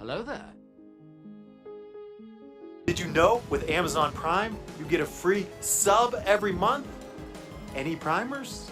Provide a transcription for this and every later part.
Hello there. Did you know with Amazon Prime, you get a free sub every month? Any primers?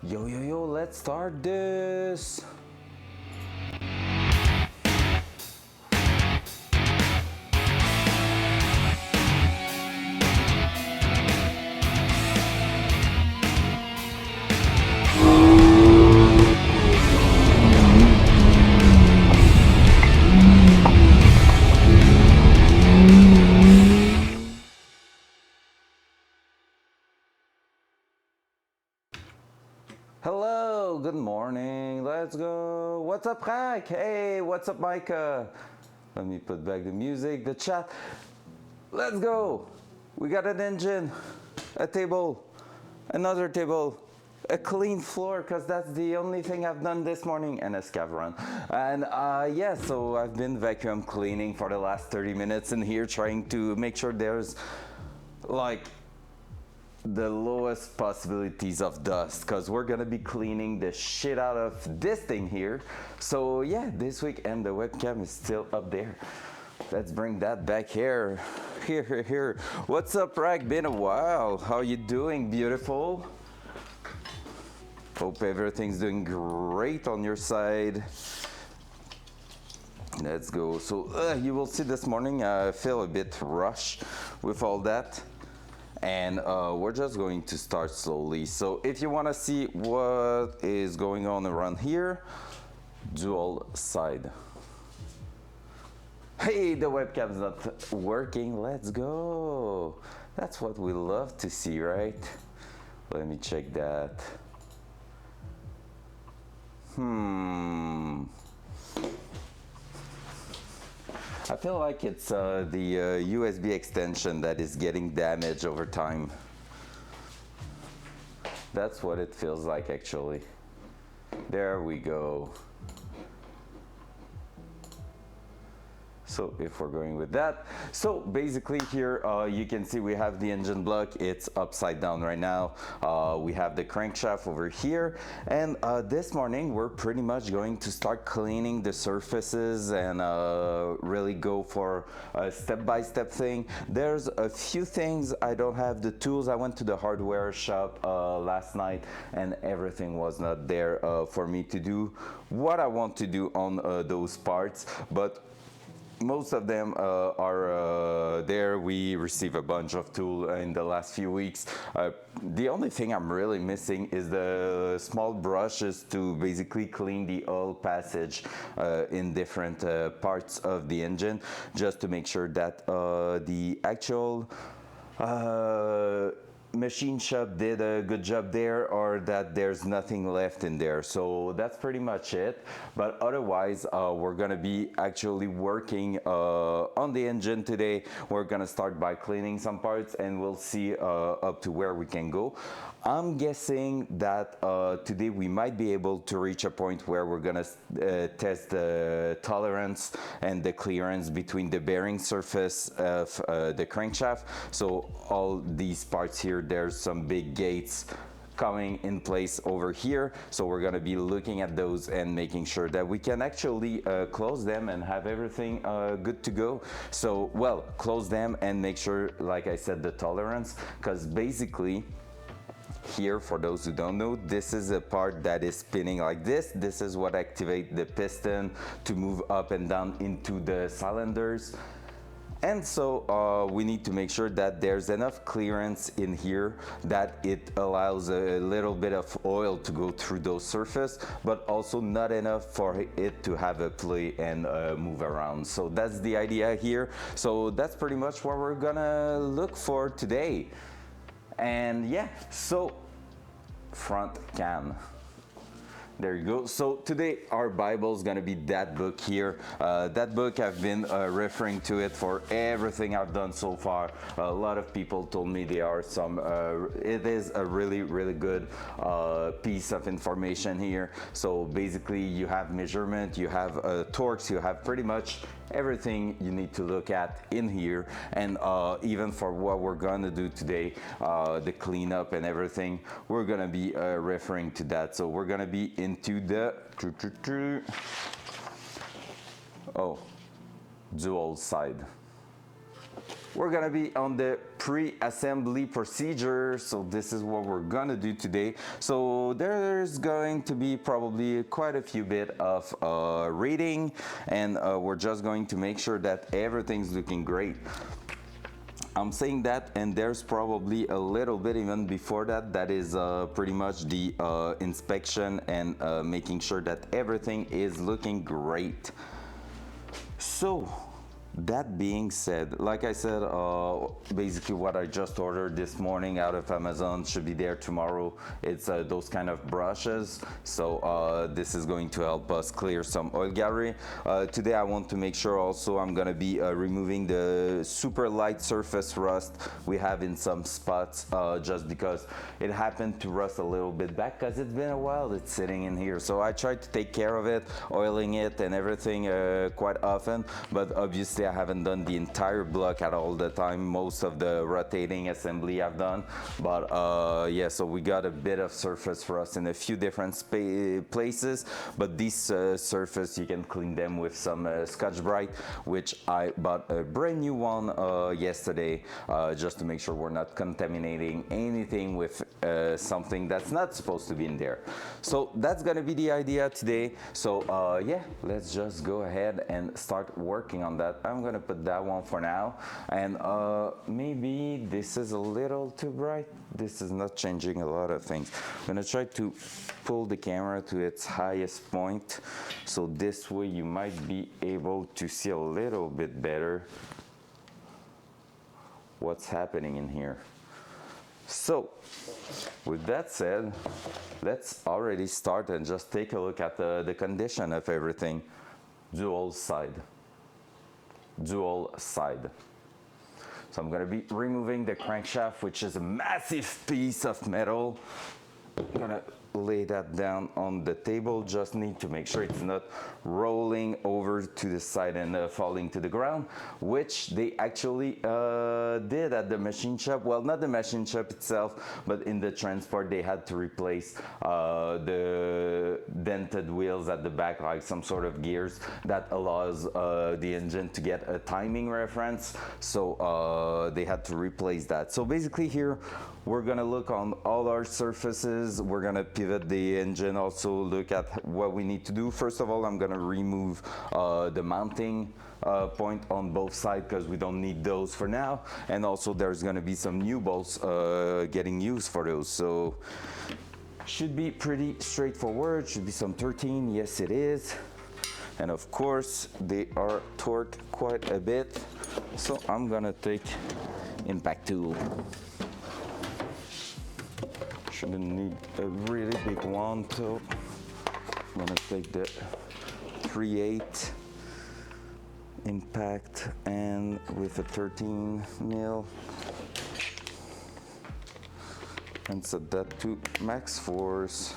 Yo, yo, yo, let's start this. Hello, good morning. Let's go. What's up, Rack? Hey, what's up, Micah? Let me put back the music, the chat. Let's go. We got an engine, a table, another table, a clean floor, because that's the only thing I've done this morning, and a scav run. And yeah, so I've been vacuum cleaning for the last 30 minutes in here, trying to make sure there's like the lowest possibilities of dust, because we're gonna be cleaning the shit out of this thing here. So yeah, this week, and the webcam is still up there. Let's bring that back here. Here. What's up, Rag? Been a while. How you doing, beautiful? Hope everything's doing great on your side. Let's go. So you will see this morning I feel a bit rushed with all that. And we're just going to start slowly. So if you want to see what is going on around here, dual side. Hey, the webcam's not working. Let's go. That's what we love to see, right? Let me check that. I feel like it's the USB extension that is getting damaged over time. That's what it feels like, actually. There we go. So if we're going with that, so basically here you can see we have the engine block. It's upside down right now. We have the crankshaft over here, and this morning we're pretty much going to start cleaning the surfaces and really go for a step-by-step thing. There's a few things I don't have the tools. I went to the hardware shop last night, and everything was not there for me to do what I want to do on those parts, but most of them are there. We receive a bunch of tools in the last few weeks. The only thing I'm really missing is the small brushes to basically clean the oil passage in different parts of the engine, just to make sure that the actual machine shop did a good job there, or that there's nothing left in there. So that's pretty much it. But otherwise we're gonna be actually working on the engine today. We're gonna start by cleaning some parts, and we'll see up to where we can go. I'm guessing that today we might be able to reach a point where we're gonna test the tolerance and the clearance between the bearing surface of the crankshaft. So all these parts here, there's some big gates coming in place over here, so we're going to be looking at those and making sure that we can actually close them and have everything good to go. So well, close them and make sure, like I said, the tolerance, because basically here, for those who don't know, this is a part that is spinning like this. This is what activates the piston to move up and down into the cylinders. And so we need to make sure that there's enough clearance in here that it allows a little bit of oil to go through those surfaces, but also not enough for it to have a play and move around. So that's the idea here. So that's pretty much what we're gonna look for today. And yeah, so front cam. There you go. So today our Bible is going to be that book here. That book, I've been referring to it for everything I've done so far. A lot of people told me there are some, it is a really, really good piece of information here. So basically you have measurement, you have torques, you have pretty much everything you need to look at in here. And even for what we're going to do today, the cleanup and everything, we're going to be referring to that. So we're going to be into the dual side. we're gonna be on the pre-assembly procedure. So this is what we're gonna do today. So there's going to be probably quite a few bit of reading, and we're just going to make sure that everything's looking great. I'm saying that, and there's probably a little bit even before that. That is pretty much the inspection and making sure that everything is looking great. So that being said, like I said, basically what I just ordered this morning out of Amazon should be there tomorrow. It's those kind of brushes. So this is going to help us clear some oil gallery. Today I want to make sure also I'm gonna be removing the super light surface rust we have in some spots, just because it happened to rust a little bit back because it's been a while it's sitting in here. So I tried to take care of it, oiling it and everything quite often, but obviously I haven't done the entire block at all the time. Most of the rotating assembly I've done, but yeah, so we got a bit of surface rust in a few different places, but these surface you can clean them with some Scotch-Brite, which I bought a brand new one yesterday, just to make sure we're not contaminating anything with something that's not supposed to be in there. So that's gonna be the idea today. So yeah, let's just go ahead and start working on that. I'm gonna put that one for now, and maybe this is a little too bright. This is not changing a lot of things. I'm gonna try to pull the camera to its highest point, so this way you might be able to see a little bit better what's happening in here. So with that said, let's already start and just take a look at the condition of everything. Dual side. So I'm gonna be removing the crankshaft, which is a massive piece of metal. I'm gonna lay that down on the table. Just need to make sure it's not rolling over to the side and falling to the ground, which they actually did at the machine shop. Well, not the machine shop itself, but in the transport they had to replace the dented wheels at the back, like some sort of gears that allows the engine to get a timing reference. So they had to replace that. So basically here we're gonna look on all our surfaces. We're gonna pivot the engine, also look at what we need to do. First of all, I'm gonna remove the mounting point on both sides because we don't need those for now. And also there's gonna be some new bolts getting used for those. So should be pretty straightforward. Should be some 13, yes it is. And of course they are torqued quite a bit. So I'm gonna take impact tool. Shouldn't need a really big one, so I'm gonna take the 3/8 impact and with a 13 mil and set that to max force.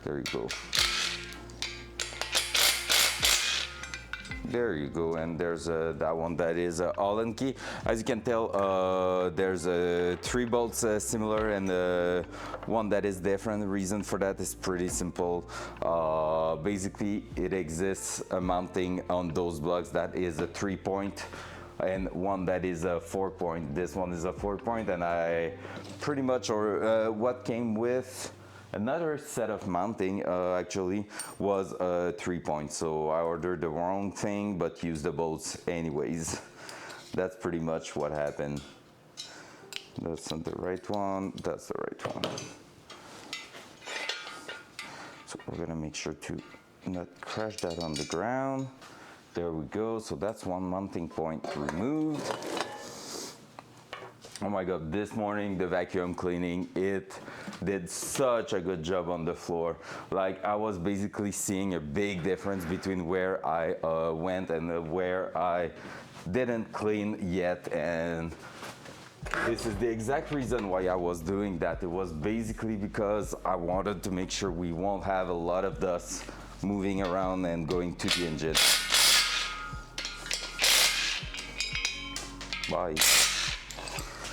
There you go. There you go, and there's that one that is Allen key. As you can tell, there's 3 bolts similar and one that is different. The reason for that is pretty simple. Basically, it exists a mounting on those blocks that is a 3-point and one that is a 4-point. This one is a 4-point, and I pretty much, or what came with another set of mounting actually was a 3-point, so I ordered the wrong thing but used the bolts anyways. That's pretty much what happened. That's not the right one, that's the right one. So we're gonna make sure to not crash that on the ground. There we go, so that's one mounting point removed. Oh my god, this morning the vacuum cleaning, it did such a good job on the floor. Like, I was basically seeing a big difference between where I went and where I didn't clean yet, and this is the exact reason why I was doing that. It was basically because I wanted to make sure we won't have a lot of dust moving around and going to the engine. Bye.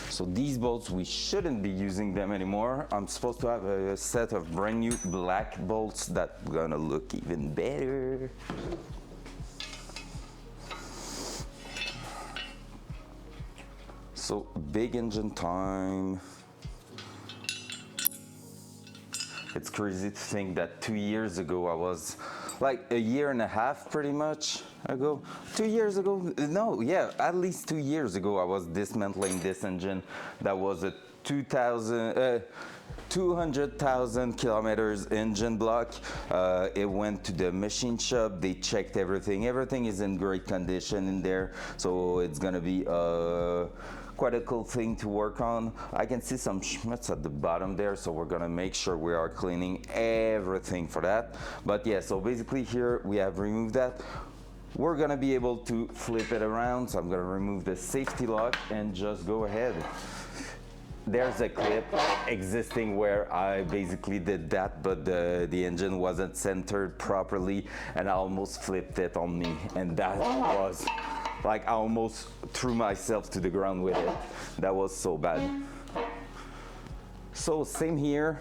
So these bolts, we shouldn't be using them anymore. I'm supposed to have a set of brand new black bolts that gonna look even better. So big engine time. It's crazy to think that 2 years ago, I was like a year and a half pretty much ago. 2 years ago, no, yeah, at least 2 years ago, I was dismantling this engine that was a 200,000 kilometers engine block. It went to the machine shop, they checked everything. Everything is in great condition in there, so it's gonna be quite a cool thing to work on. I can see some schmutz at the bottom there, so we're gonna make sure we are cleaning everything for that. But yeah, so basically here we have removed that. We're gonna be able to flip it around, so I'm gonna remove the safety lock and just go ahead. There's a clip existing where I basically did that, but the engine wasn't centered properly and I almost flipped it on me, and that was like I almost threw myself to the ground with it. That was so bad. So same here.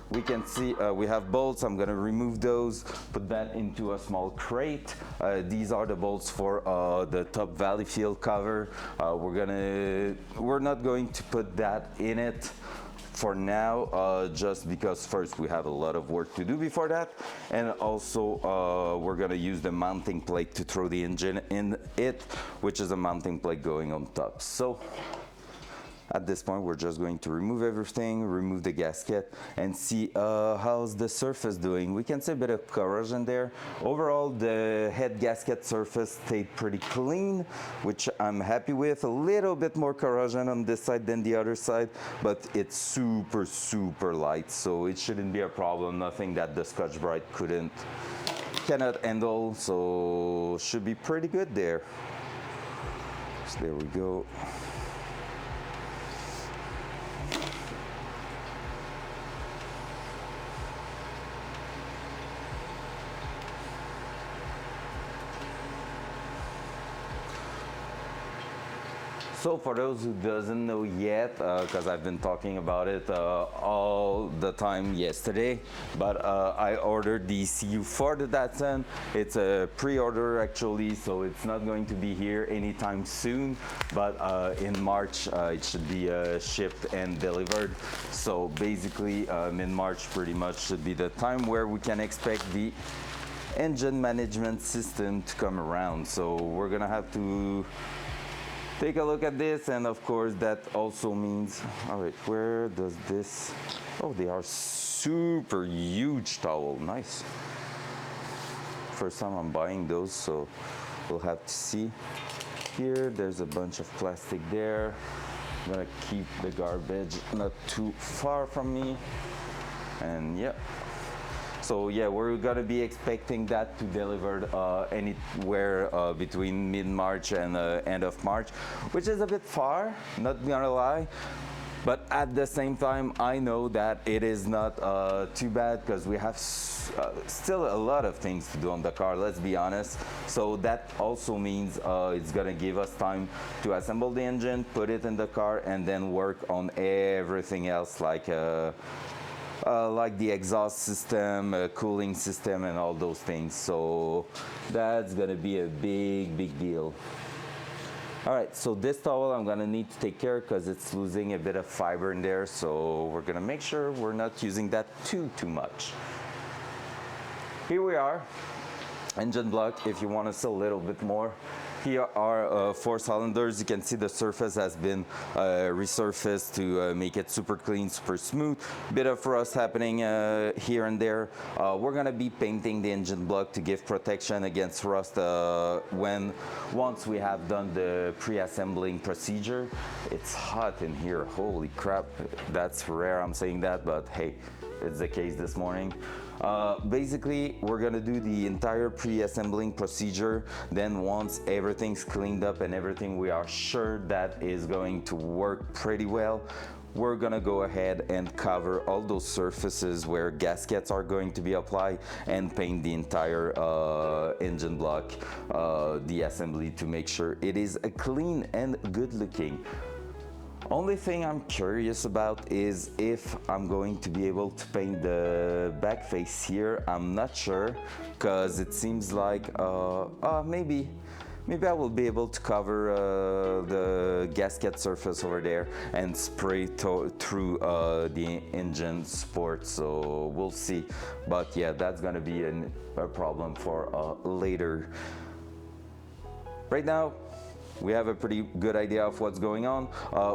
We can see we have bolts. I'm gonna remove those, put that into a small crate. These are the bolts for the top valley field cover. We're not going to put that in it for now, just because first we have a lot of work to do before that, and also we're gonna use the mounting plate to throw the engine in it, which is a mounting plate going on top. So at this point, we're just going to remove everything, remove the gasket, and see how's the surface doing. We can see a bit of corrosion there. Overall, the head gasket surface stayed pretty clean, which I'm happy with. A little bit more corrosion on this side than the other side, but it's super, super light, so it shouldn't be a problem. Nothing that the Scotch-Brite cannot handle, so should be pretty good there. So there we go. So for those who doesn't know yet, because I've been talking about it all the time yesterday, but I ordered the ECU for the Datsun. It's a pre-order actually, so it's not going to be here anytime soon, but in March it should be shipped and delivered. So basically mid-March pretty much should be the time where we can expect the engine management system to come around. So we're gonna have to take a look at this, and of course that also means, all right, where does this, oh, they are super huge towel, nice. First time I'm buying those, so we'll have to see. Here, there's a bunch of plastic there. I'm gonna keep the garbage not too far from me, and yeah. So yeah, we're gonna be expecting that to deliver anywhere between mid-March and end of March, which is a bit far, not gonna lie. But at the same time, I know that it is not too bad, because we have still a lot of things to do on the car, let's be honest. So that also means it's gonna give us time to assemble the engine, put it in the car, and then work on everything else, like the exhaust system, cooling system, and all those things. So that's gonna be a big deal. All right, so this towel I'm gonna need to take care because it's losing a bit of fiber in there. So we're gonna make sure we're not using that too much. Here we are, engine block. If you want to see a little bit more, here are 4 cylinders. You can see the surface has been resurfaced to make it super clean, super smooth. Bit of rust happening here and there. We're gonna be painting the engine block to give protection against rust once we have done the pre-assembling procedure. It's hot in here, holy crap. That's rare I'm saying that, but hey, it's the case this morning. Basically, we're gonna do the entire pre-assembling procedure. Then once everything's cleaned up and everything we are sure that is going to work pretty well, we're gonna go ahead and cover all those surfaces where gaskets are going to be applied and paint the entire engine block, the assembly, to make sure it is clean and good looking. Only thing I'm curious about is if I'm going to be able to paint the back face here. I'm not sure, because it seems like maybe maybe I will be able to cover the gasket surface over there and spray through the engine support, so we'll see. But yeah, that's gonna be a problem for later. Right now, we have a pretty good idea of what's going on.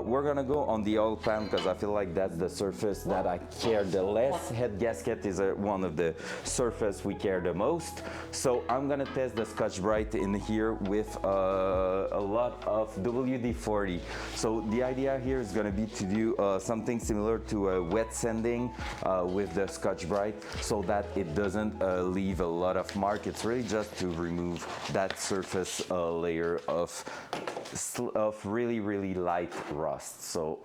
We're gonna go on the oil pan because I feel like that's the surface that I care the less. Head gasket is one of the surface we care the most. So I'm gonna test the Scotch-Brite in here with a lot of WD-40. So the idea here is gonna be to do something similar to a wet sanding with the Scotch-Brite so that it doesn't leave a lot of mark. It's really just to remove that surface layer of really light rust. So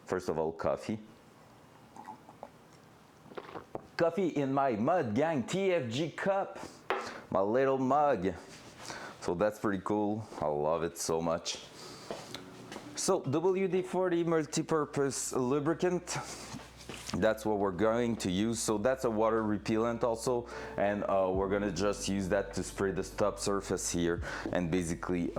first of all, coffee in my Mud Gang TFG cup, my little mug. So that's pretty cool. I love it so much. So WD-40 multi-purpose lubricant, that's what we're going to use. So that's a water repellent also, and we're gonna just use that to spray the top surface here and basically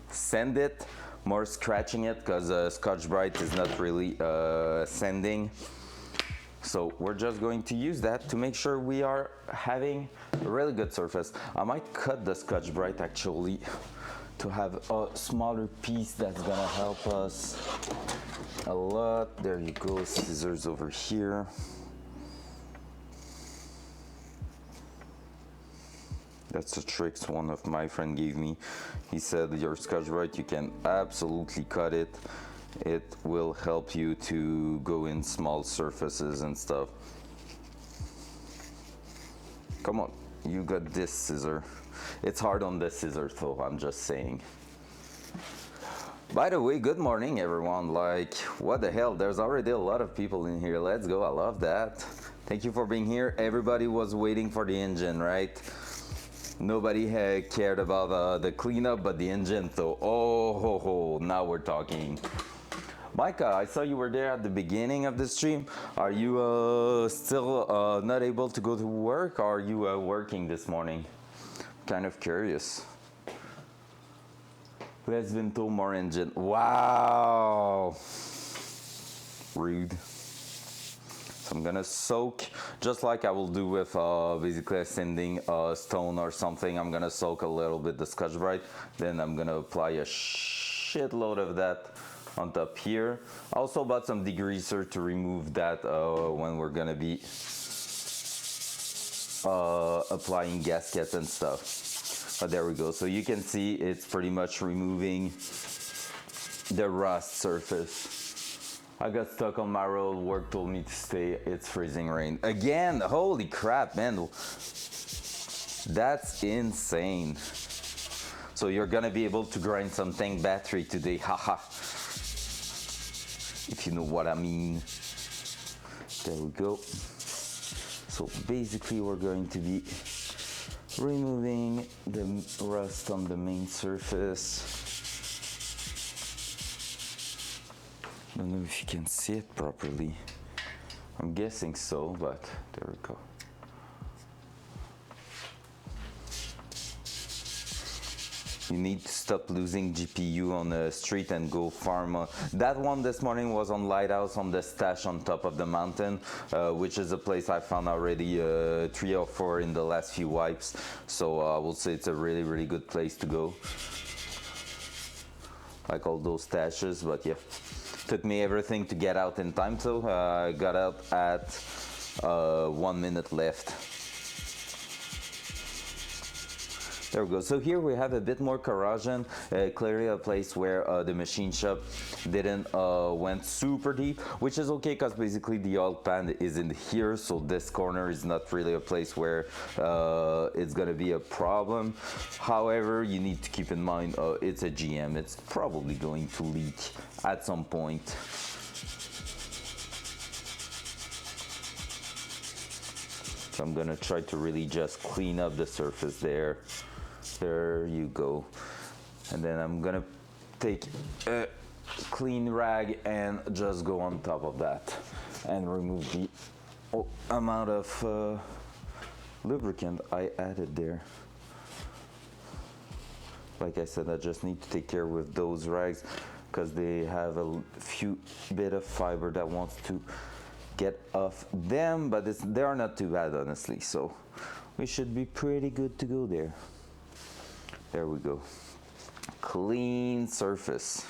sand it, more scratching it because Scotch-Brite is not really sanding. So we're just going to use that to make sure we are having a really good surface. I might cut the Scotch-Brite actually to have a smaller piece. That's gonna help us a lot. There you go, scissors over here. That's a trick one of my friend gave me. He said your Scotch-Brite, you can absolutely cut it. It will help you to go in small surfaces and stuff. Come on, you got this scissor. It's hard on the scissors though, I'm just saying. By the way, good morning everyone. Like, what the hell, there's already a lot of people in here. Let's go, I love that. Thank you for being here. Everybody was waiting for the engine, right? Nobody cared about the cleanup, but the engine though. Oh, ho, ho, now we're talking. Micah, I saw you were there at the beginning of the stream. Are you still not able to go to work, or are you working this morning? Kind of curious. Less Vinto, more engine. Wow. Rude. So I'm gonna soak, just like I will do with basically a sanding stone or something. I'm gonna soak a little bit the Scotch-Brite, then I'm gonna apply a shitload of that on top here. I also bought some degreaser to remove that when we're gonna be applying gaskets and stuff. But there we go. So you can see it's pretty much removing the rust surface. I got stuck on my road. Work told me to stay. It's freezing rain again. Holy crap, man. That's insane. So you're gonna be able to grind some tank battery today. Haha. If you know what I mean. There we go. So basically we're going to be removing the rust on the main surface. Don't know if you can see it properly. I'm guessing so, but there we go. You need to stop losing GPU on the street and go farm. That one this morning was on Lighthouse on the stash on top of the mountain, which is a place I found already 3 or 4 in the last few wipes. So I will say it's a really good place to go. Like all those stashes, but yeah. Took me everything to get out in time, so I got out at 1 minute left. There we go. So here we have a bit more corrosion, clearly a place where the machine shop didn't went super deep, which is okay because basically the oil pan is in here, so this corner is not really a place where it's gonna be a problem. However, you need to keep in mind it's a GM. It's probably going to leak at some point. So I'm gonna try to really just clean up the surface there. There you go. And then I'm gonna take a clean rag and just go on top of that and remove the amount of lubricant I added there. like I said, I just need to take care with those rags because they have a few bit of fiber that wants to get off them, but they are not too bad, honestly, so we should be pretty good to go there. There we go. Clean surface.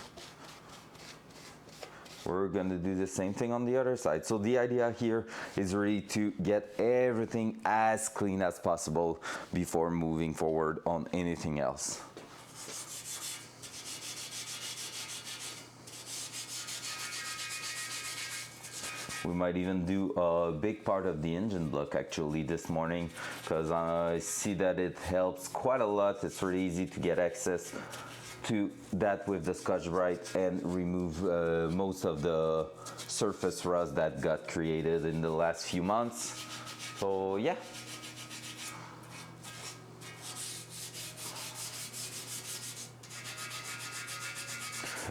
We're gonna do the same thing on the other side. So the idea here is really to get everything as clean as possible before moving forward on anything else. We might even do a big part of the engine block actually this morning, because I see that it helps quite a lot. It's really easy to get access to that with the Scotch-Brite and remove most of the surface rust that got created in the last few months. So yeah.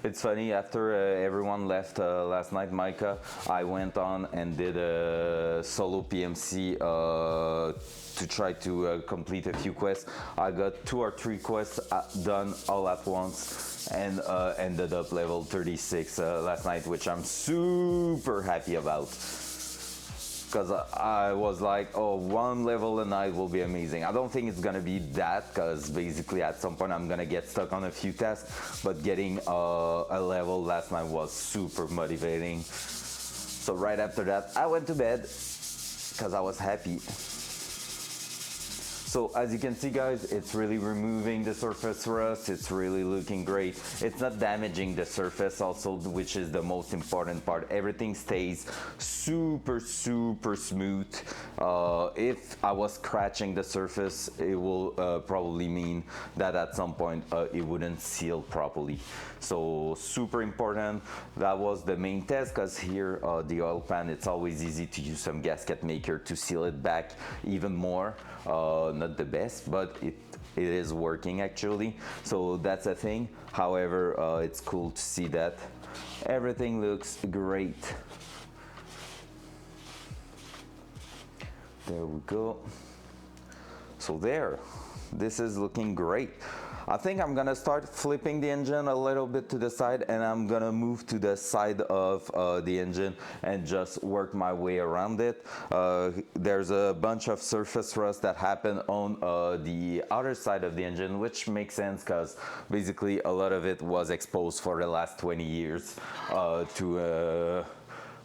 It's funny, after everyone left last night, Micah, I went on and did a solo PMC to try to complete a few quests. I got 2 or 3 quests done all at once and ended up level 36 last night, which I'm super happy about. Because I was like, oh, 1 level a night will be amazing. I don't think it's gonna be that, because basically at some point I'm gonna get stuck on a few tasks, but getting a level last night was super motivating. So right after that, I went to bed, because I was happy. So as you can see, guys, it's really removing the surface rust. It's really looking great. It's not damaging the surface also, which is the most important part. Everything stays super, super smooth. If I was scratching the surface, it will probably mean that at some point it wouldn't seal properly. So super important. That was the main test, because here the oil pan, it's always easy to use some gasket maker to seal it back even more. Not the best, but it is working actually, so that's a thing. However, it's cool to see that everything looks great. There we go. So this is looking great. I think I'm gonna start flipping the engine a little bit to the side, and I'm gonna move to the side of the engine and just work my way around it. There's a bunch of surface rust that happened on the outer side of the engine, which makes sense because basically a lot of it was exposed for the last 20 years to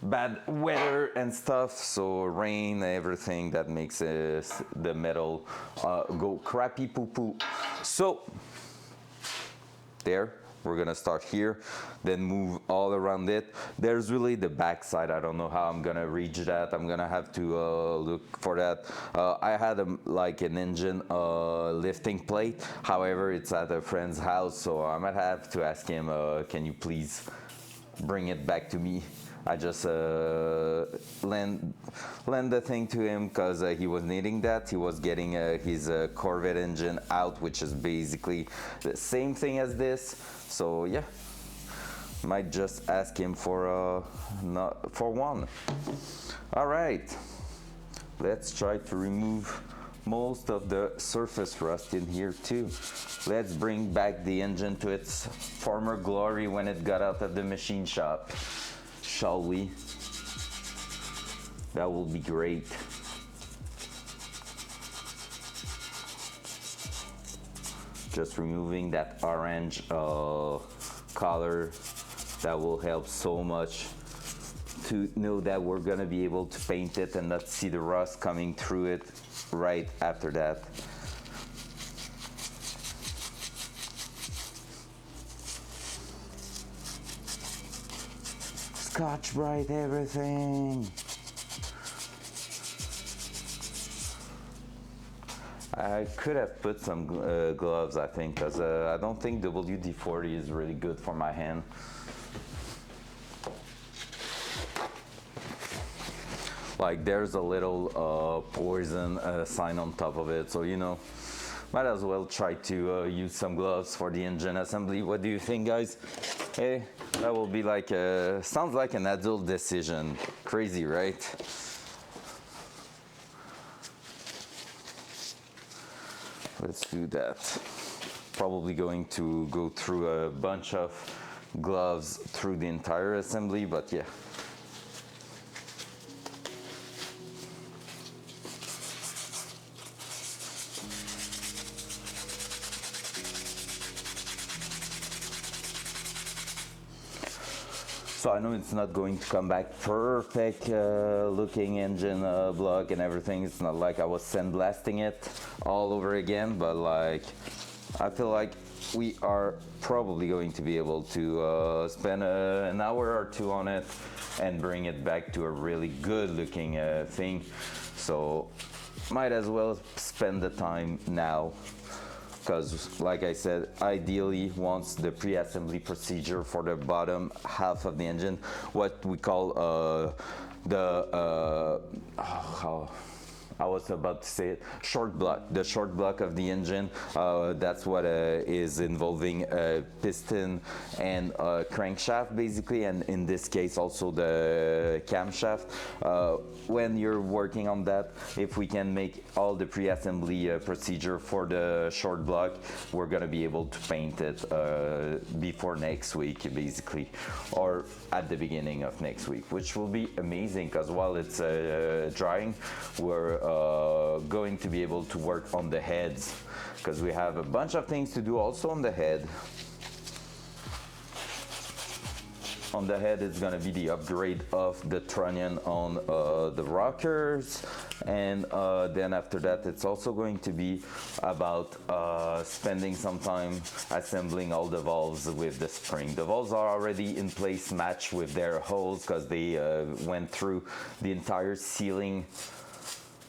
bad weather and stuff, so rain, everything that makes the metal go crappy poo poo. So there, we're gonna start here, then move all around it. There's really the back side. I don't know how I'm gonna reach that. I'm gonna have to look for that. I had like an engine lifting plate. However, it's at a friend's house, so I might have to ask him, can you please bring it back to me? I just lend the thing to him because he was needing that. He was getting his Corvette engine out, which is basically the same thing as this. So yeah, might just ask him for one. All right, let's try to remove most of the surface rust in here too. Let's bring back the engine to its former glory when it got out of the machine shop. Shall we? That will be great. Just removing that orange color, that will help so much to know that we're gonna be able to paint it and not see the rust coming through it right after that. Scotch-Brite everything. I could have put some gloves, I think, because I don't think WD-40 is really good for my hand. Like there's a little poison sign on top of it, so you know, might as well try to use some gloves for the engine assembly. What do you think, guys? Hey, that will be like sounds like an adult decision. Crazy, right? Let's do that. probably going to go through a bunch of gloves through the entire assembly, but yeah. So I know it's not going to come back perfect looking engine block and everything. It's not like I was sandblasting it all over again, but like I feel like we are probably going to be able to spend an hour or two on it and bring it back to a really good looking thing. So might as well spend the time now. Because, like I said, ideally, once the pre-assembly procedure for the bottom half of the engine, what we call how I was about to say it, short block, the short block of the engine, that's what is involving a piston and a crankshaft basically, and in this case also the camshaft. When you're working on that, if we can make all the pre-assembly procedure for the short block, we're gonna be able to paint it before next week basically, or at the beginning of next week, which will be amazing because while it's drying, we're going to be able to work on the heads because we have a bunch of things to do also on the head. On the head, it's gonna be the upgrade of the trunnion on the rockers, and then after that, it's also going to be about spending some time assembling all the valves with the spring. The valves are already in place, matched with their holes, because they went through the entire sealing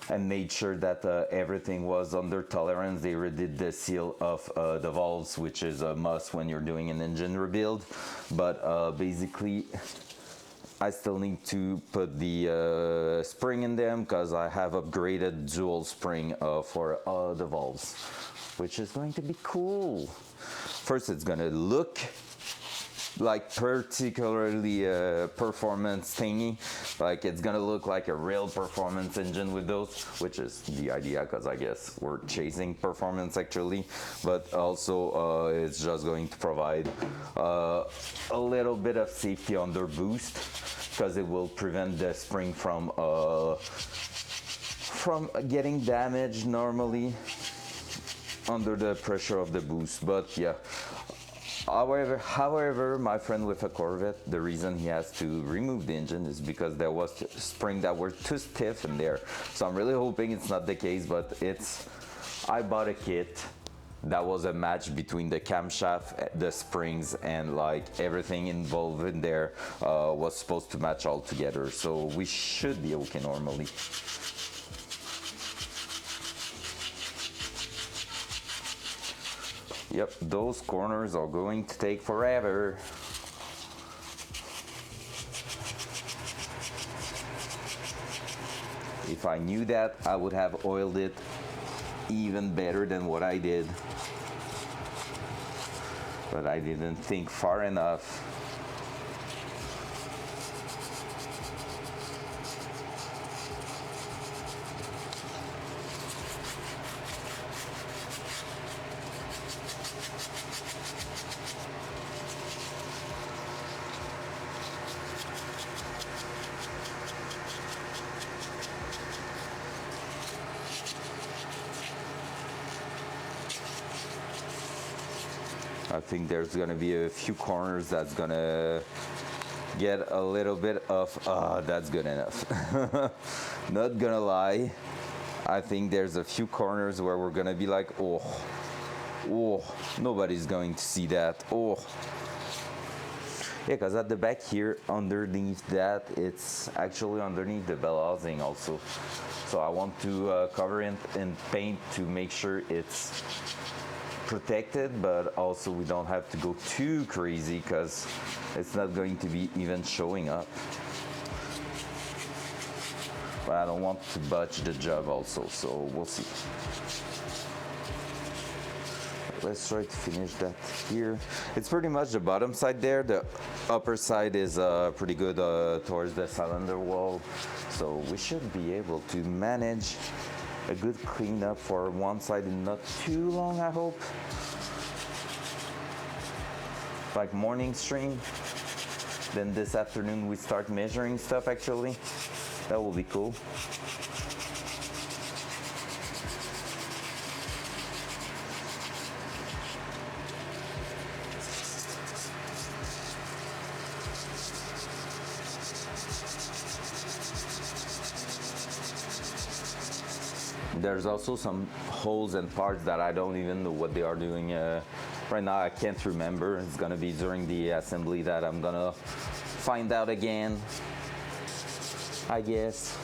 and made sure that everything was under tolerance. They redid the seal of the valves, which is a must when you're doing an engine rebuild. But basically, I still need to put the spring in them because I have upgraded dual spring for the valves, which is going to be cool. First, it's gonna look like particularly performance thingy, like it's gonna look like a real performance engine with those, which is the idea because I guess we're chasing performance actually, but also it's just going to provide a little bit of safety under boost because it will prevent the spring from getting damaged normally under the pressure of the boost. But yeah, However, my friend with a Corvette, the reason he has to remove the engine is because there was springs that were too stiff in there. So I'm really hoping it's not the case, but I bought a kit that was a match between the camshaft, the springs, and like everything involved in there was supposed to match all together. So we should be okay normally. Yep, those corners are going to take forever. If I knew that, I would have oiled it even better than what I did. But I didn't think far enough. I think there's gonna be a few corners that's gonna get a little bit of, that's good enough. Not gonna lie, I think there's a few corners where we're gonna be like, oh, nobody's going to see that, oh. Yeah, because at the back here, underneath that, it's actually underneath the bell housing also. So I want to cover it in paint to make sure it's protected, but also we don't have to go too crazy because it's not going to be even showing up. But I don't want to botch the job also, so we'll see. Let's try to finish that here. It's pretty much the bottom side there. The upper side is pretty good towards the cylinder wall, so we should be able to manage a good cleanup for one side and not too long, I hope. like morning stream. Then this afternoon we start measuring stuff actually. That will be cool. There's also some holes and parts that I don't even know what they are doing. Right now I can't remember. It's gonna be during the assembly that I'm gonna find out again, I guess.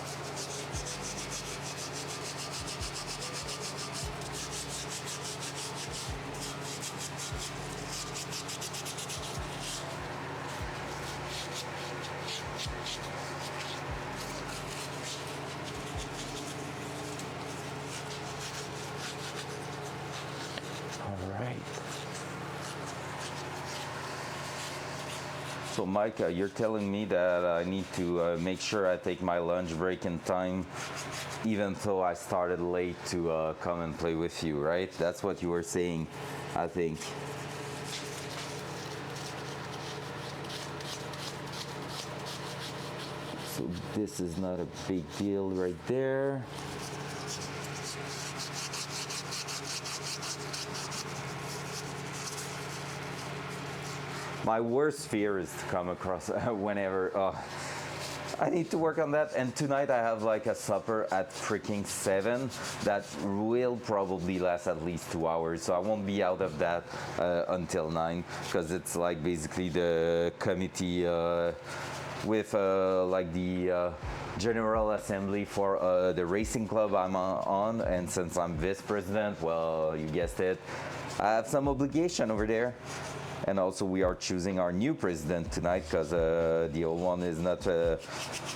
So Mike, you're telling me that I need to make sure I take my lunch break in time, even though I started late to come and play with you, right? That's what you were saying, I think. So this is not a big deal right there. My worst fear is to come across whenever. I need to work on that. And tonight I have like a supper at freaking 7 that will probably last at least 2 hours. So I won't be out of that until 9 because it's like basically the committee with like the General Assembly for the racing club I'm on. And since I'm vice president, well, you guessed it, I have some obligation over there. And also we are choosing our new president tonight because the old one is not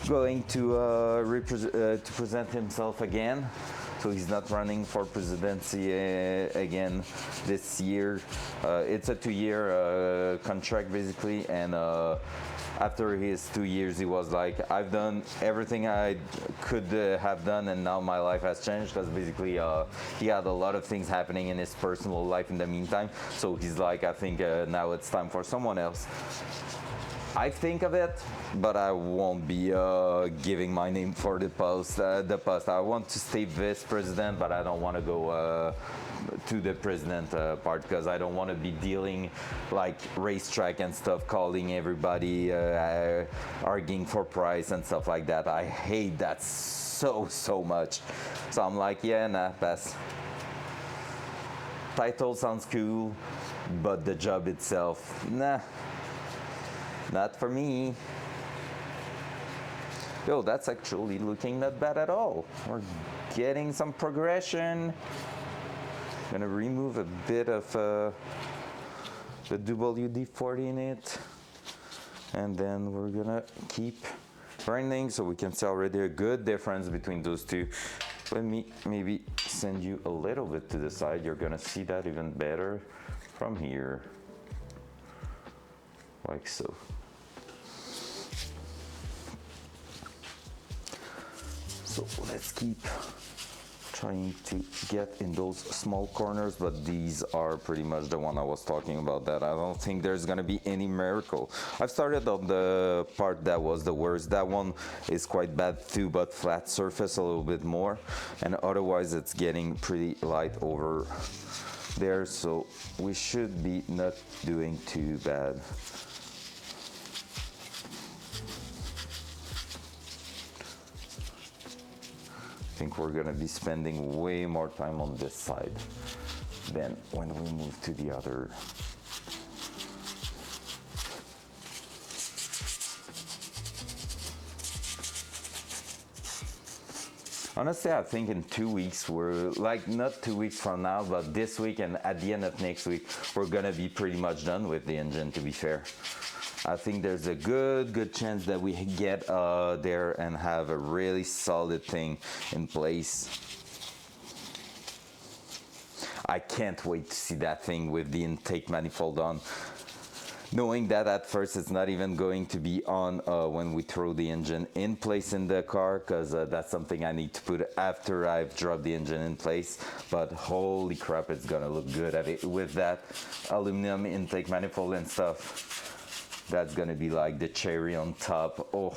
going to present himself again. So he's not running for presidency again this year. It's a 2-year contract basically, and after his 2 years, he was like, I've done everything I could have done, and now my life has changed, because basically he had a lot of things happening in his personal life in the meantime. So he's like, I think now it's time for someone else. I think of it, but I won't be giving my name for the post. I want to stay vice president, but I don't want to go to the president part, because I don't want to be dealing like racetrack and stuff, calling everybody, arguing for price and stuff like that. I hate that so much. So I'm like, yeah, nah, pass. Title sounds cool, but the job itself, nah. Not for me. Yo, that's actually looking not bad at all. We're getting some progression. Gonna remove a bit of the WD-40 in it. And then we're gonna keep grinding so we can see already a good difference between those two. Let me maybe send you a little bit to the side. You're gonna see that even better from here. Like so. So let's keep trying to get in those small corners, but these are pretty much the one I was talking about, that I don't think there's gonna be any miracle. I've started on the part that was the worst. That one is quite bad too, but flat surface a little bit more, and otherwise it's getting pretty light over there, so we should be not doing too bad. I think we're gonna be spending way more time on this side than when we move to the other. Honestly, I think in 2 weeks, we're like, not 2 weeks from now, but this week and at the end of next week, we're gonna be pretty much done with the engine, to be fair. I think there's a good chance that we get there and have a really solid thing in place. I can't wait to see that thing with the intake manifold on. knowing that at first it's not even going to be on when we throw the engine in place in the car, because that's something I need to put after I've dropped the engine in place. But holy crap, it's gonna look good at it with that aluminum intake manifold and stuff. That's gonna be like the cherry on top. Oh.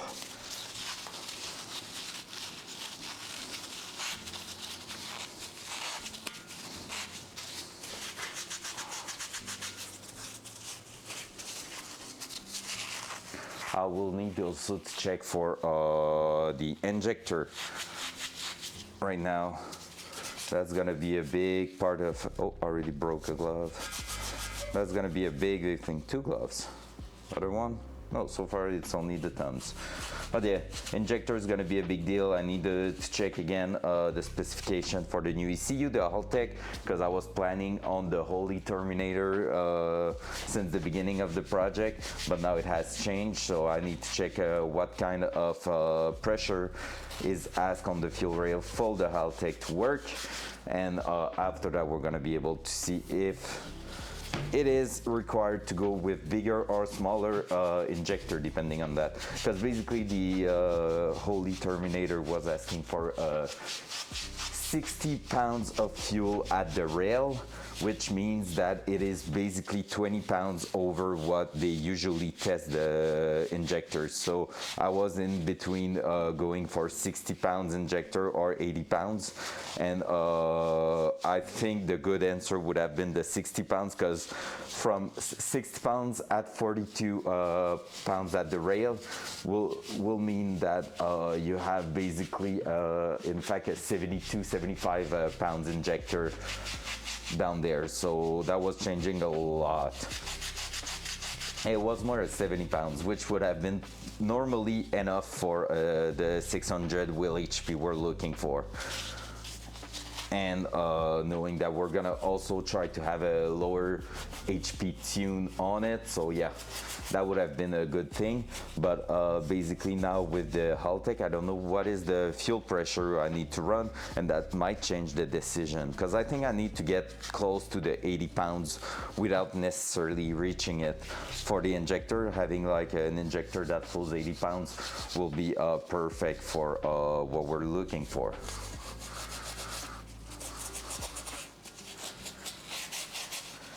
I will need also to check for the injector right now. That's gonna be a big part of, oh, already broke a glove. That's gonna be a big thing. 2 gloves. Other one? No, so far it's only the thumbs. But yeah, injector is gonna be a big deal. I need to check again the specification for the new ECU, the Haltech, because I was planning on the Holy Terminator since the beginning of the project, but now it has changed, so I need to check what kind of pressure is asked on the fuel rail for the Haltech to work, and after that we're gonna be able to see if it is required to go with bigger or smaller injector, depending on that. Because basically the Holy Terminator was asking for 60 pounds of fuel at the rail, which means that it is basically 20 pounds over what they usually test the injectors. So I was in between going for 60 pounds injector or 80 pounds. And I think the good answer would have been the 60 pounds, because from 60 pounds at 42 pounds at the rail will mean that you have basically, in fact, a 72, 75 pounds injector down there. So that was changing a lot. It was more at 70 pounds, which would have been normally enough for the 600 wheel HP we're looking for. And knowing that we're gonna also try to have a lower HP tune on it, so yeah, that would have been a good thing. But basically now with the Haltech, I don't know what is the fuel pressure I need to run, and that might change the decision, because I think I need to get close to the 80 pounds without necessarily reaching it. For the injector, having like an injector that pulls 80 pounds will be perfect for what we're looking for.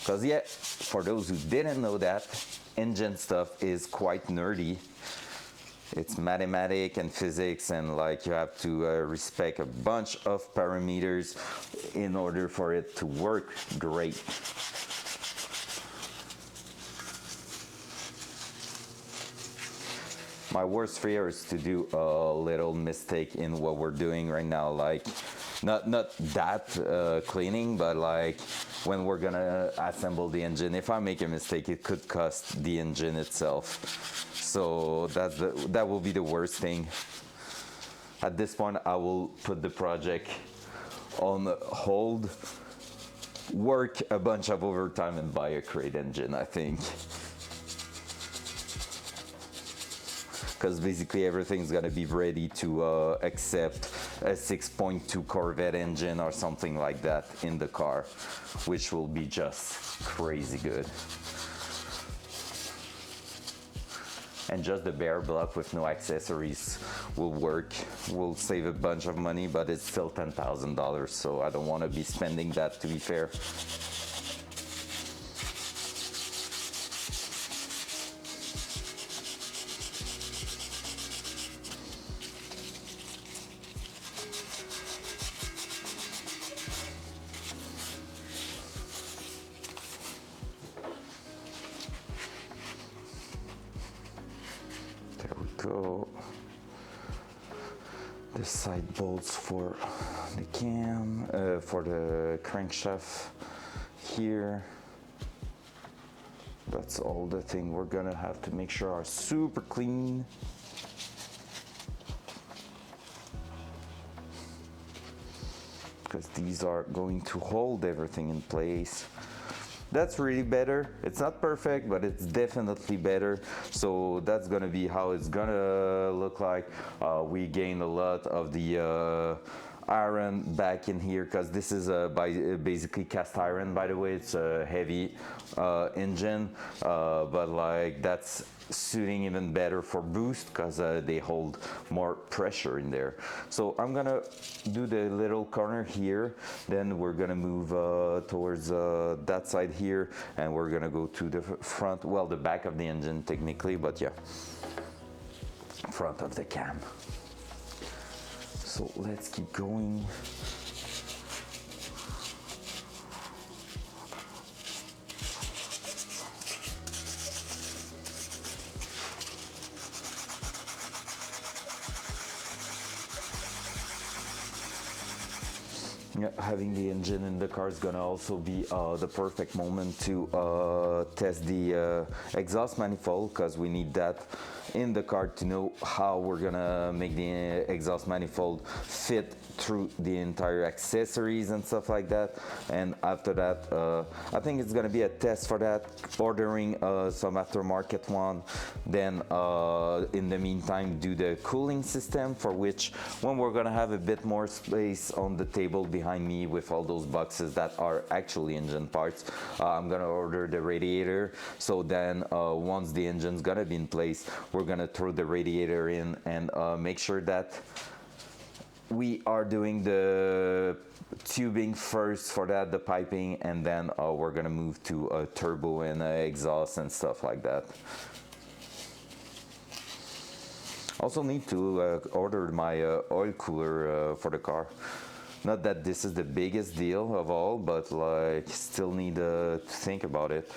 Because yeah, for those who didn't know that, engine stuff is quite nerdy. It's mathematics and physics, and like you have to respect a bunch of parameters in order for it to work great. My worst fear is to do a little mistake in what we're doing right now, like not that cleaning, but like when we're gonna assemble the engine. If I make a mistake, it could cost the engine itself. So that will be the worst thing. At this point, I will put the project on hold, work a bunch of overtime, and buy a crate engine, I think. Because basically everything's gonna be ready to accept a 6.2 Corvette engine or something like that in the car, which will be just crazy good. And just the bare block with no accessories will work. We'll save a bunch of money, but it's still $10,000, so I don't want to be spending that, to be fair. There we go. The side bolts for the cam, for the crankshaft here. That's all the thing we're gonna have to make sure are super clean. Because these are going to hold everything in place. That's really better. It's not perfect, but it's definitely better. So that's gonna be how it's gonna look like. We gained a lot of the iron back in here, because this is basically cast iron, by the way. It's a heavy engine, but like that's suiting even better for boost, because they hold more pressure in there. So I'm gonna do the little corner here, then we're gonna move towards that side here, and we're gonna go to the front, well, the back of the engine technically, but yeah, front of the cam. So let's keep going. Yeah, having the engine in the car is gonna also be the perfect moment to test the exhaust manifold, because we need that in the car to know how we're gonna make the exhaust manifold fit through the entire accessories and stuff like that. And after that, I think it's gonna be a test for that, ordering some aftermarket one, then in the meantime do the cooling system, for which when we're gonna have a bit more space on the table behind me with all those boxes that are actually engine parts, I'm gonna order the radiator. So then once the engine's gonna be in place, we're gonna throw the radiator in and make sure that we are doing the tubing first for that, the piping, and then we're gonna move to a turbo and exhaust and stuff like that. Also need to order my oil cooler for the car. Not that this is the biggest deal of all, but like still need to think about it.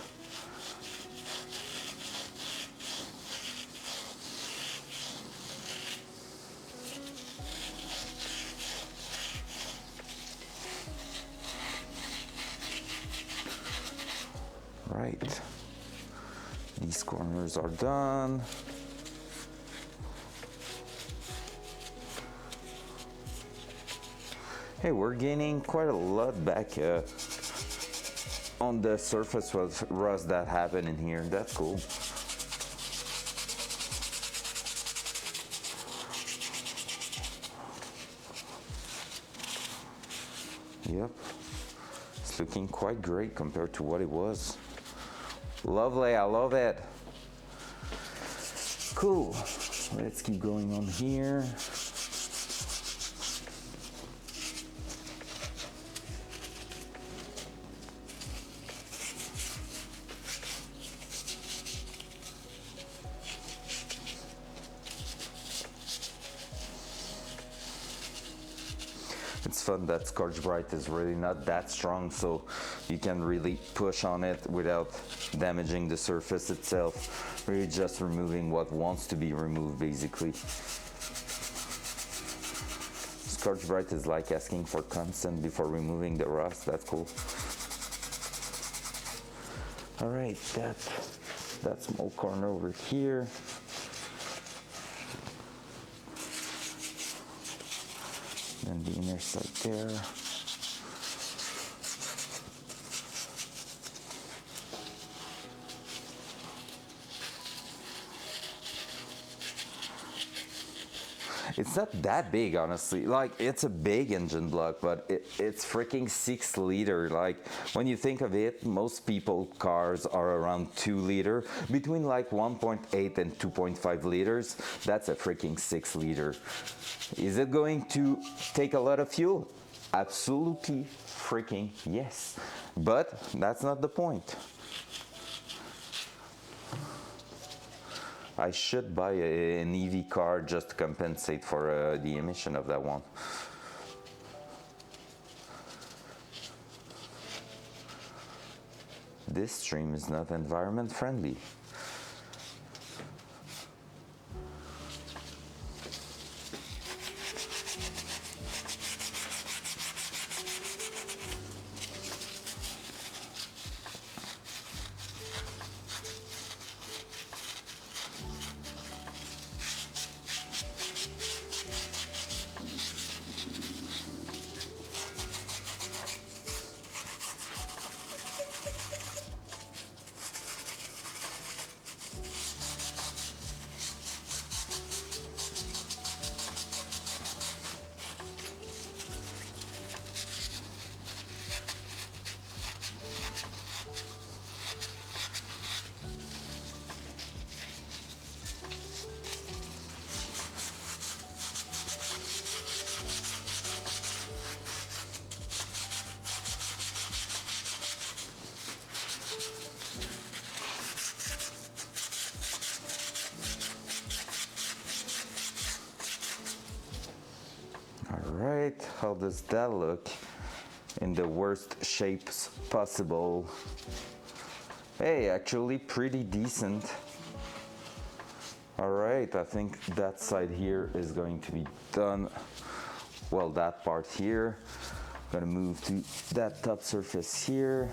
Right, these corners are done. Hey, we're gaining quite a lot back on the surface with rust that happened in here. That's cool. Yep, it's looking quite great compared to what it was. Lovely, I love it. Cool, let's keep going on here. It's fun that Scotch-Brite is really not that strong, so you can really push on it without damaging the surface itself. Really just removing what wants to be removed, basically. Scotch-Brite is like asking for consent before removing the rust. That's cool. All right, that small corner over here. And the inner side there. It's not that big, honestly. Like, it's a big engine block, but it's freaking 6 liter. Like, when you think of it, most people cars are around 2 liter. Between like 1.8 and 2.5 liters, that's a freaking 6 liter. Is it going to take a lot of fuel? Absolutely freaking yes. But that's not the point. I should buy an EV car just to compensate for the emission of that one. This stream is not environment friendly. how does that look in the worst shapes possible. Hey, actually pretty decent. All right, I think that side here is going to be done. Well, that part here. I'm gonna move to that top surface here.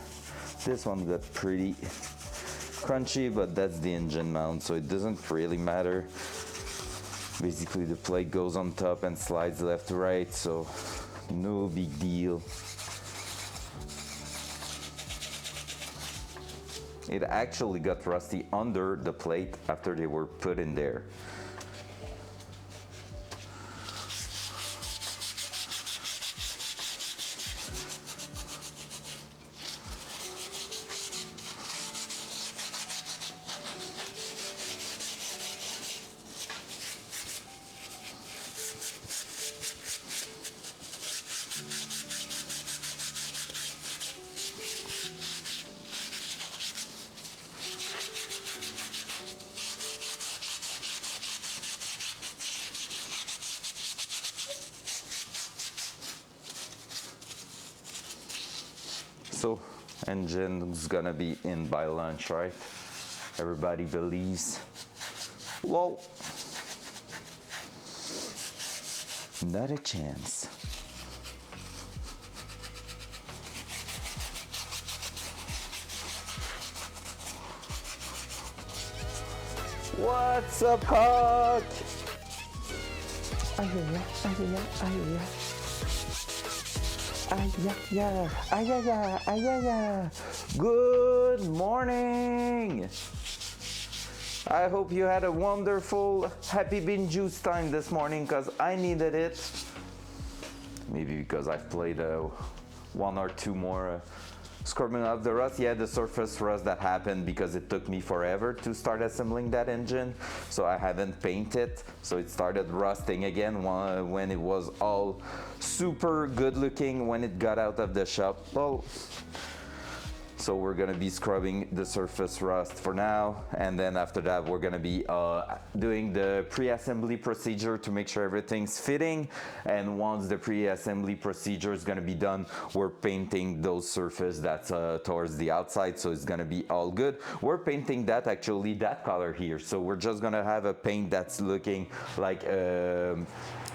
This one got pretty crunchy, but that's the engine mount, so it doesn't really matter. Basically, the plate goes on top and slides left to right, so no big deal. It actually got rusty under the plate after they were put in there. So, engine's gonna be in by lunch, right? Everybody believes. Lol. Not a chance. What's up, Huck? Good morning. I hope you had a wonderful happy bean juice time this morning, because I needed it. Maybe because I've played one or two more scrubbing off the rust. Yeah, the surface rust that happened because it took me forever to start assembling that engine, so I haven't painted, so it started rusting again when it was all super good looking when it got out of the shop. Well, so we're gonna be scrubbing the surface rust for now, and then after that we're gonna be doing the pre-assembly procedure to make sure everything's fitting. And once the pre-assembly procedure is gonna be done, we're painting those surface that's towards the outside, so it's gonna be all good. We're painting that actually that color here, so we're just gonna have a paint that's looking like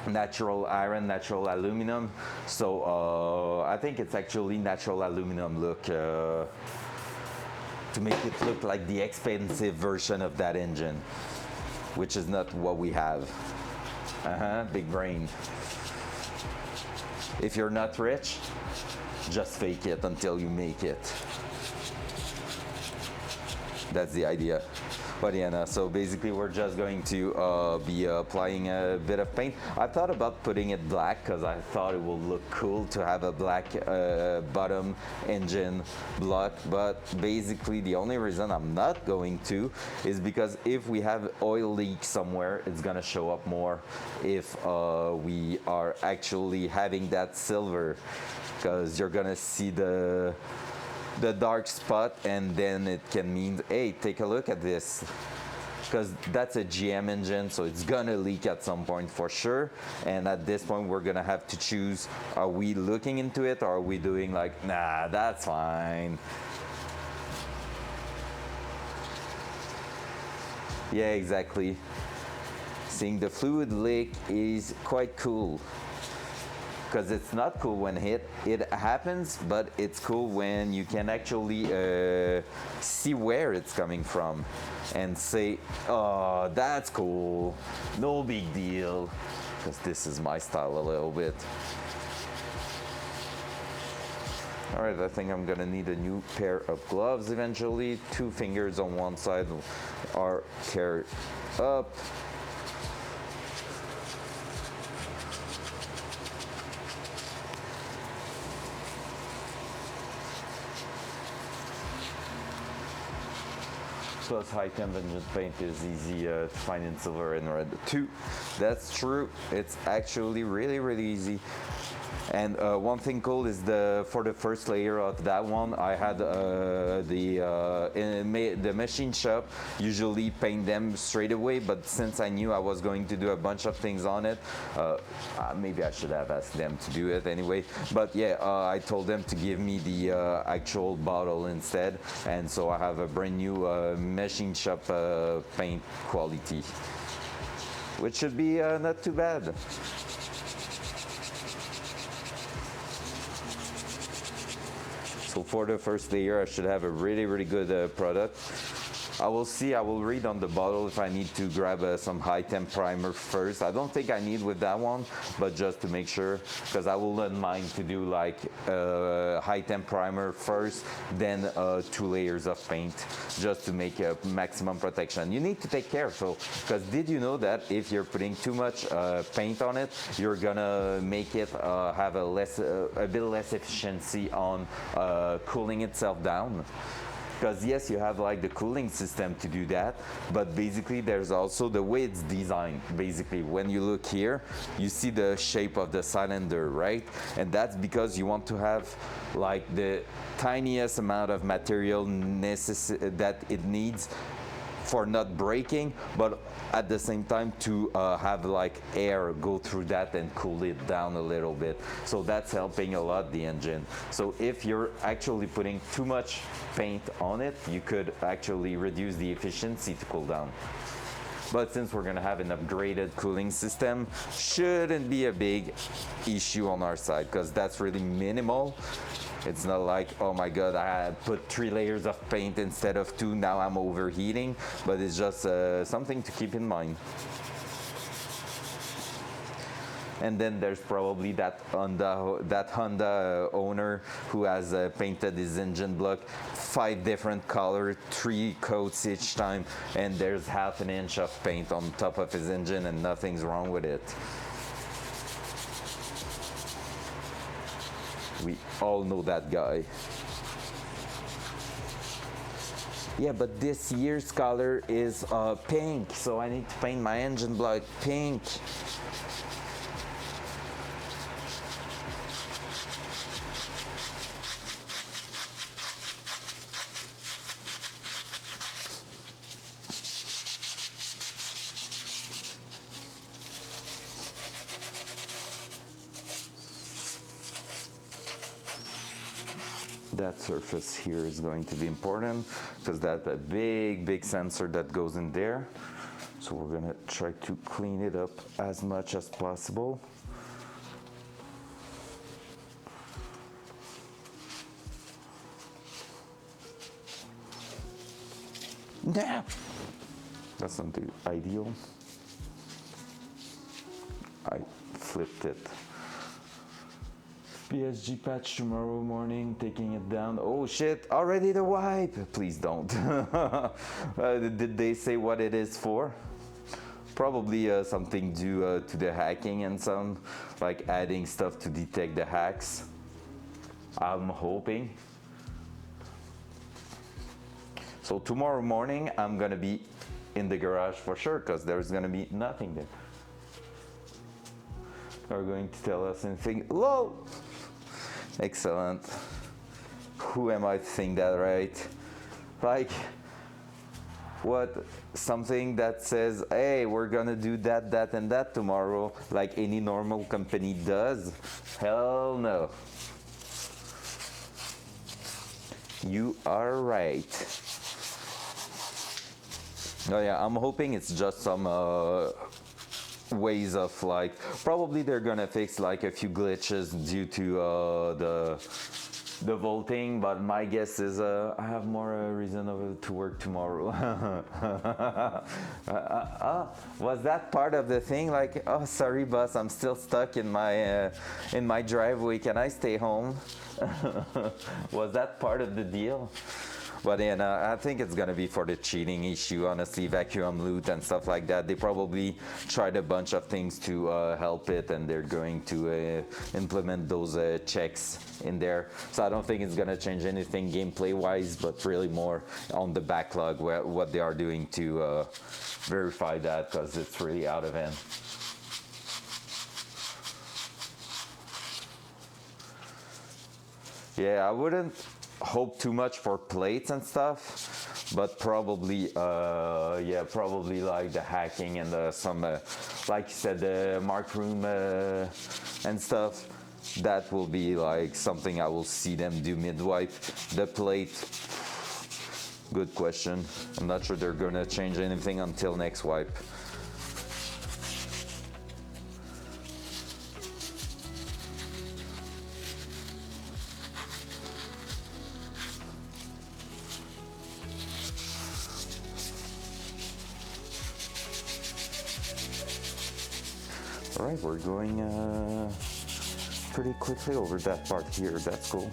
natural iron, natural aluminum. So I think it's actually natural aluminum look to make it look like the expensive version of that engine, which is not what we have. Big brain. If you're not rich, just fake it until you make it. That's the idea. But yeah, no, so basically we're just going to be applying a bit of paint. I thought about putting it black because I thought it would look cool to have a black bottom engine block, but basically the only reason I'm not going to is because if we have oil leak somewhere, it's gonna show up more if we are actually having that silver, because you're gonna see the dark spot, and then it can mean, hey, take a look at this, because that's a GM engine, so it's gonna leak at some point for sure. And at this point we're gonna have to choose, are we looking into it, or are we doing like, nah, that's fine. Yeah, exactly. Seeing the fluid leak is quite cool, because it's not cool when it happens, but it's cool when you can actually see where it's coming from and say, oh, that's cool, no big deal, because this is my style a little bit. All right, I think I'm gonna need a new pair of gloves eventually. 2 fingers on one side are carried up. Plus high temp engine paint is easy to find in silver and red too. That's true. It's actually really, really easy. And one thing cool is for the first layer of that one, I had the machine shop usually paint them straight away, but since I knew I was going to do a bunch of things on it, maybe I should have asked them to do it anyway. But yeah, I told them to give me the actual bottle instead, and so I have a brand new machine shop paint quality, which should be not too bad. So for the first layer, I should have a really good product. I will see, I will read on the bottle if I need to grab some high temp primer first. I don't think I need with that one, but just to make sure, because I wouldn't mind to do like high temp primer first, then 2 layers of paint, just to make a maximum protection. You need to take care, so, because did you know that if you're putting too much paint on it, you're gonna make it have a bit less efficiency on cooling itself down? Because yes, you have like the cooling system to do that, but basically there's also the way it's designed. Basically, when you look here, you see the shape of the cylinder, right? And that's because you want to have like the tiniest amount of material that it needs for not breaking, but at the same time to have like air go through that and cool it down a little bit. So that's helping a lot the engine. So if you're actually putting too much paint on it, you could actually reduce the efficiency to cool down. But since we're gonna have an upgraded cooling system, shouldn't be a big issue on our side, because that's really minimal. It's not like, oh my god, I had put 3 layers of paint instead of 2, now I'm overheating, but it's just something to keep in mind. And then there's probably that Honda owner who has painted his engine block 5 different colors, 3 coats each time, and there's half an inch of paint on top of his engine and nothing's wrong with it. We all know that guy. Yeah, but this year's color is pink, so I need to paint my engine block pink. That surface here is going to be important because that's a big sensor that goes in there. So we're gonna try to clean it up as much as possible. Nah, that's not the ideal. I flipped it. PSG patch tomorrow morning, taking it down. Oh shit, already the wipe! Please don't. Did they say what it is for? Probably something due to the hacking and some, like adding stuff to detect the hacks. I'm hoping. So tomorrow morning, I'm gonna be in the garage for sure, because there's gonna be nothing there. Are going to tell us anything? LOL! Excellent. Who am I to think that, right? Like, what? Something that says, hey, we're gonna do that, that, and that tomorrow, like any normal company does? Hell no. You are right. Oh yeah, I'm hoping it's just some ways of like, probably they're gonna fix like a few glitches due to the vaulting, but my guess is I have more reason to work tomorrow. Was that part of the thing? Like, oh sorry boss, I'm still stuck in my driveway, can I stay home? Was that part of the deal? But yeah, no, I think it's gonna be for the cheating issue, honestly, vacuum loot and stuff like that. They probably tried a bunch of things to help it, and they're going to implement those checks in there. So I don't think it's gonna change anything gameplay-wise, but really more on the backlog, what they are doing to verify that, because it's really out of hand. Yeah, I wouldn't hope too much for plates and stuff, but probably, yeah, probably like the hacking and some, like you said, the mark room and stuff. That will be like something I will see them do mid-wipe. The plate, good question. I'm not sure they're gonna change anything until next wipe. All right, we're going pretty quickly over that part here. That's cool.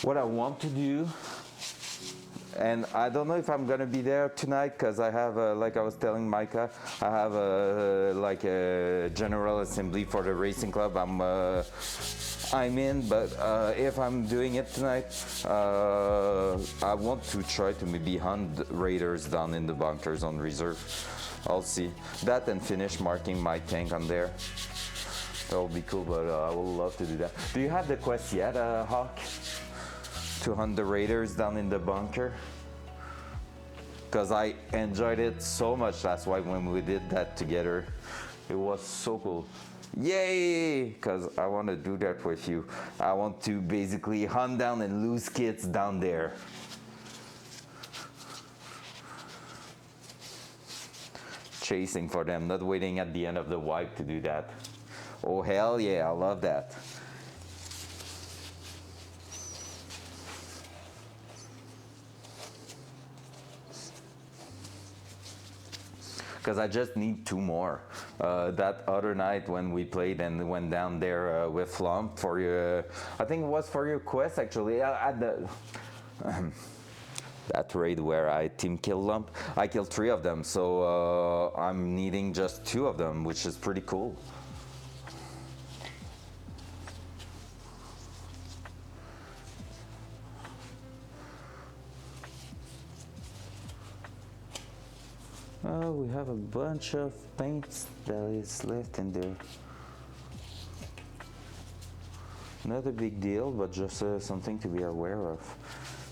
What I want to do, and I don't know if I'm gonna be there tonight because I have, like I was telling Micah, I have like a general assembly for the racing club I'm in, but if I'm doing it tonight, I want to try to maybe hunt raiders down in the bunkers on reserve. I'll see. That and finish marking my tank on there. That will be cool, but I would love to do that. Do you have the quest yet, Hawk? To hunt the raiders down in the bunker? Because I enjoyed it so much last night when we did that together. It was so cool. Yay! Because I want to do that with you. I want to basically hunt down and lose kits down there. Chasing for them, not waiting at the end of the wipe to do that. Oh hell yeah, I love that. Because I just need 2 more. That other night when we played and went down there with Flump for your, I think it was for your quest actually, at the, that raid where I team killed Lump, I killed 3 of them, so I'm needing just 2 of them, which is pretty cool. Oh, we have a bunch of paints that is left in there. Not a big deal, but just something to be aware of.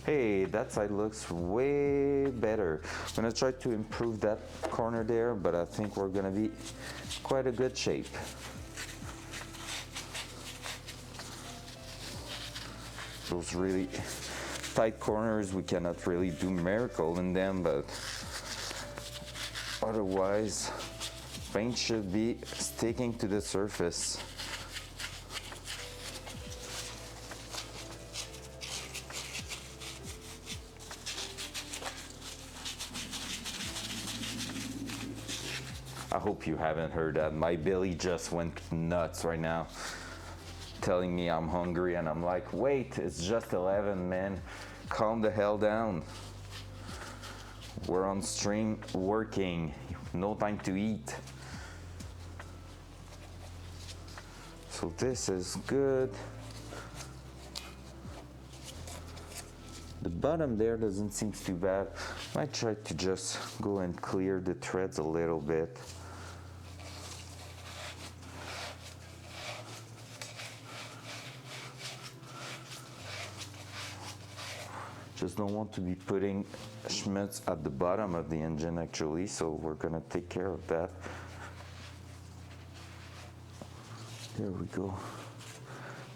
Hey, that side looks way better. I'm gonna try to improve that corner there, but I think we're gonna be quite a good shape. Those really tight corners, we cannot really do miracle in them, but otherwise, paint should be sticking to the surface. I hope you haven't heard that. My belly just went nuts right now, telling me I'm hungry, and I'm like, wait, it's just 11, man. Calm the hell down. We're on stream working, no time to eat. So this is good. The bottom there doesn't seem too bad. Might try to just go and clear the threads a little bit. Just don't want to be putting schmutz at the bottom of the engine actually, so we're gonna take care of that. There we go.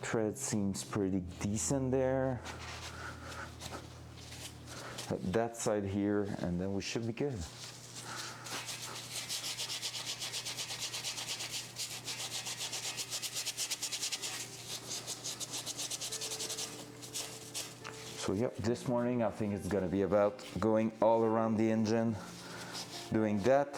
Thread seems pretty decent there. That side here, and then we should be good. So yep, this morning I think it's gonna be about going all around the engine, doing that,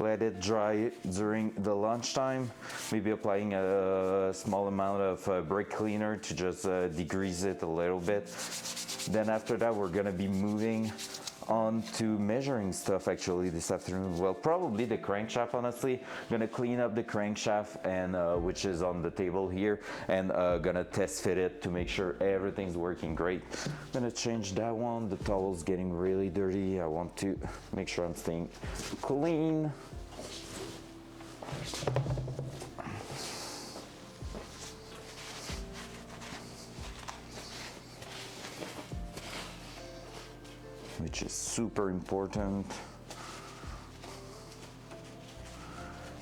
let it dry during the lunchtime, maybe applying a small amount of brake cleaner to just degrease it a little bit. Then after that we're gonna be moving on to measuring stuff actually this afternoon. Well, probably the crankshaft, honestly. Gonna clean up the crankshaft, and which is on the table here, and gonna test fit it to make sure everything's working great. Gonna change that one. The towel's getting really dirty. I want to make sure I'm staying clean. Which is super important,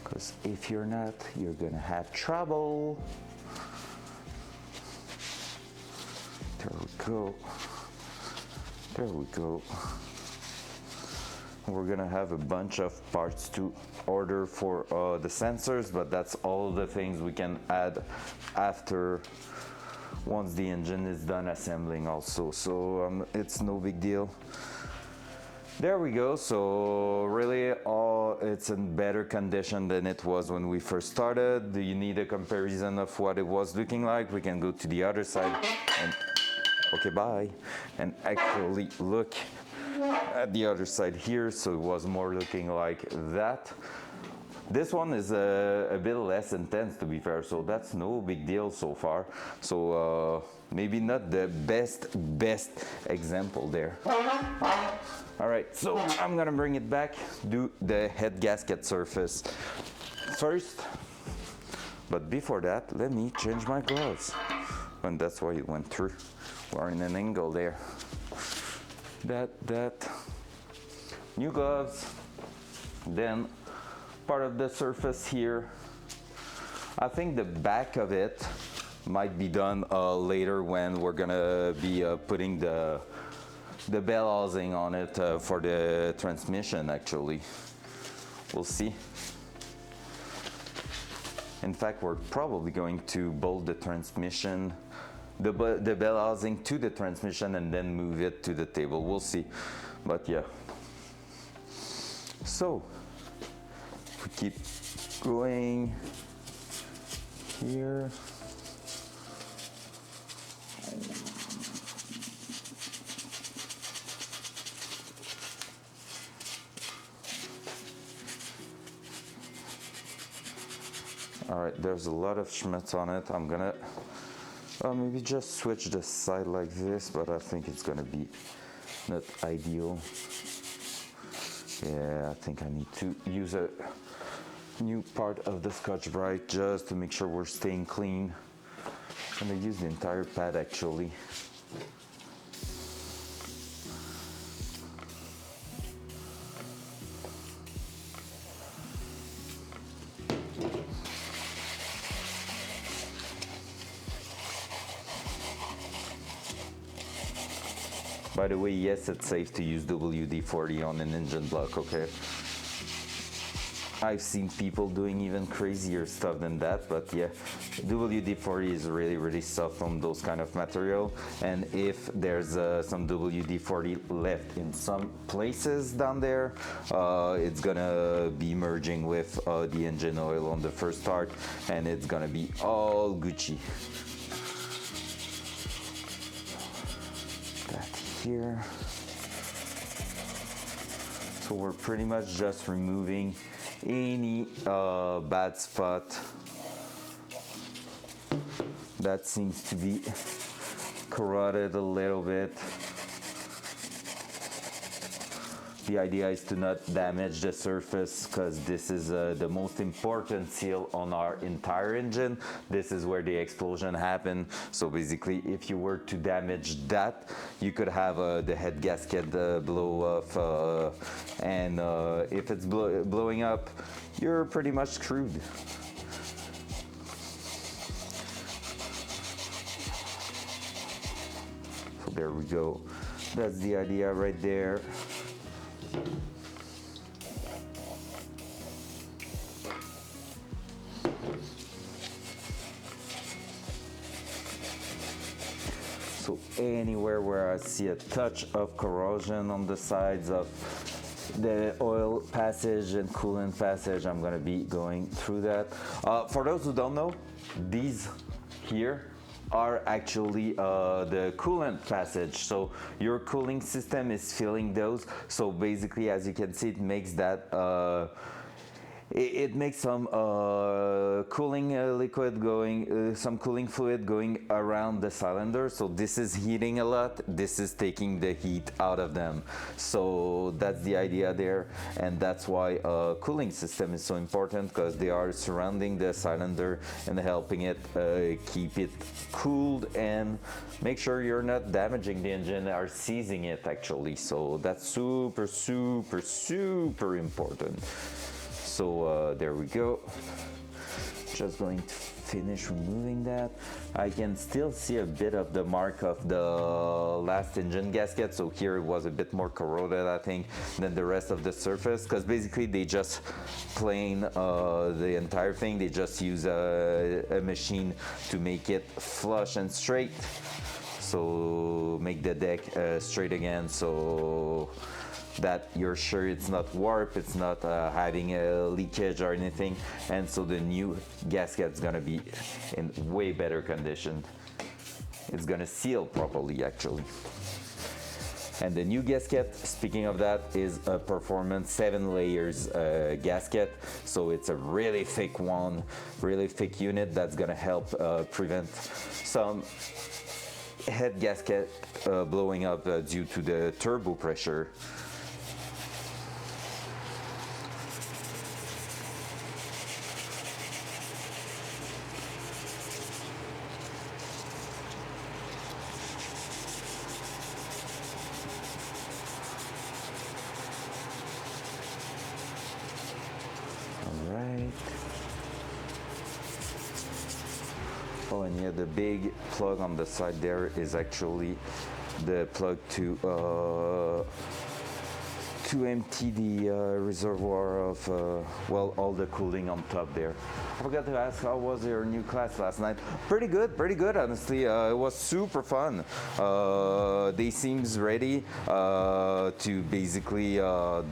because if you're not, you're gonna have trouble. There we go. There we go. We're gonna have a bunch of parts to order for the sensors, but that's all the things we can add after once the engine is done assembling also, so it's no big deal. There we go. So really it's in better condition than it was when we first started. Do you need a comparison of what it was looking like? We can go to the other side and okay, bye, and actually look at the other side here. So it was more looking like that. This one is a bit less intense, to be fair, so that's no big deal so far. So maybe not the best example there. All right, so I'm gonna bring it back, do the head gasket surface first. But before that, let me change my gloves. And that's why it went through. We're in an angle there. That. New gloves. Then part of the surface here. I think the back of it might be done later when we're gonna be putting the bell housing on it for the transmission actually. We'll see. In fact, we're probably going to bolt the transmission, the bell housing to the transmission and then move it to the table. We'll see, but yeah. So, if we keep going here. All right, there's a lot of schmutz on it. I'm gonna maybe just switch the side like this, but I think it's gonna be not ideal. Yeah, I think I need to use a new part of the Scotch-Brite just to make sure we're staying clean. I'm gonna use the entire pad actually. By the way, yes, it's safe to use WD-40 on an engine block, okay? I've seen people doing even crazier stuff than that, but yeah, WD-40 is really, really soft on those kind of material. And if there's some WD-40 left in some places down there, it's gonna be merging with the engine oil on the first start, and it's gonna be all Gucci. Here. So we're pretty much just removing any bad spot that seems to be corroded a little bit. The idea is to not damage the surface because this is the most important seal on our entire engine. This is where the explosion happened. So basically, if you were to damage that, you could have the head gasket blow off, and if it's blowing up, you're pretty much screwed. So there we go. That's the idea right there. So anywhere where I see a touch of corrosion on the sides of the oil passage and coolant passage, I'm gonna be going through that. For those who don't know, these here are actually the coolant passage. So your cooling system is filling those. So basically, as you can see, it makes that it makes some cooling liquid going, some cooling fluid going around the cylinder. So this is heating a lot. This is taking the heat out of them. So that's the idea there, and that's why a cooling system is so important, because they are surrounding the cylinder and helping it keep it cooled and make sure you're not damaging the engine or seizing it actually. So that's super, super, super important. So there we go. Just going to finish removing that. I can still see a bit of the mark of the last engine gasket. So here it was a bit more corroded, I think, than the rest of the surface, because basically they just plane the entire thing. They just use a machine to make it flush and straight. So make the deck straight again. So that you're sure it's not warped, it's not having a leakage or anything, and so the new gasket's gonna be in way better condition. It's gonna seal properly actually. And the new gasket, speaking of that, is a Performance 7 layers gasket. So it's a really thick one, really thick unit that's gonna help prevent some head gasket blowing up due to the turbo pressure. Alright. Oh, and yeah, the big plug on the side there is actually the plug to empty the reservoir of, well, all the cooling on top there. I forgot to ask, how was your new class last night? Pretty good, honestly. It was super fun. They seems ready to basically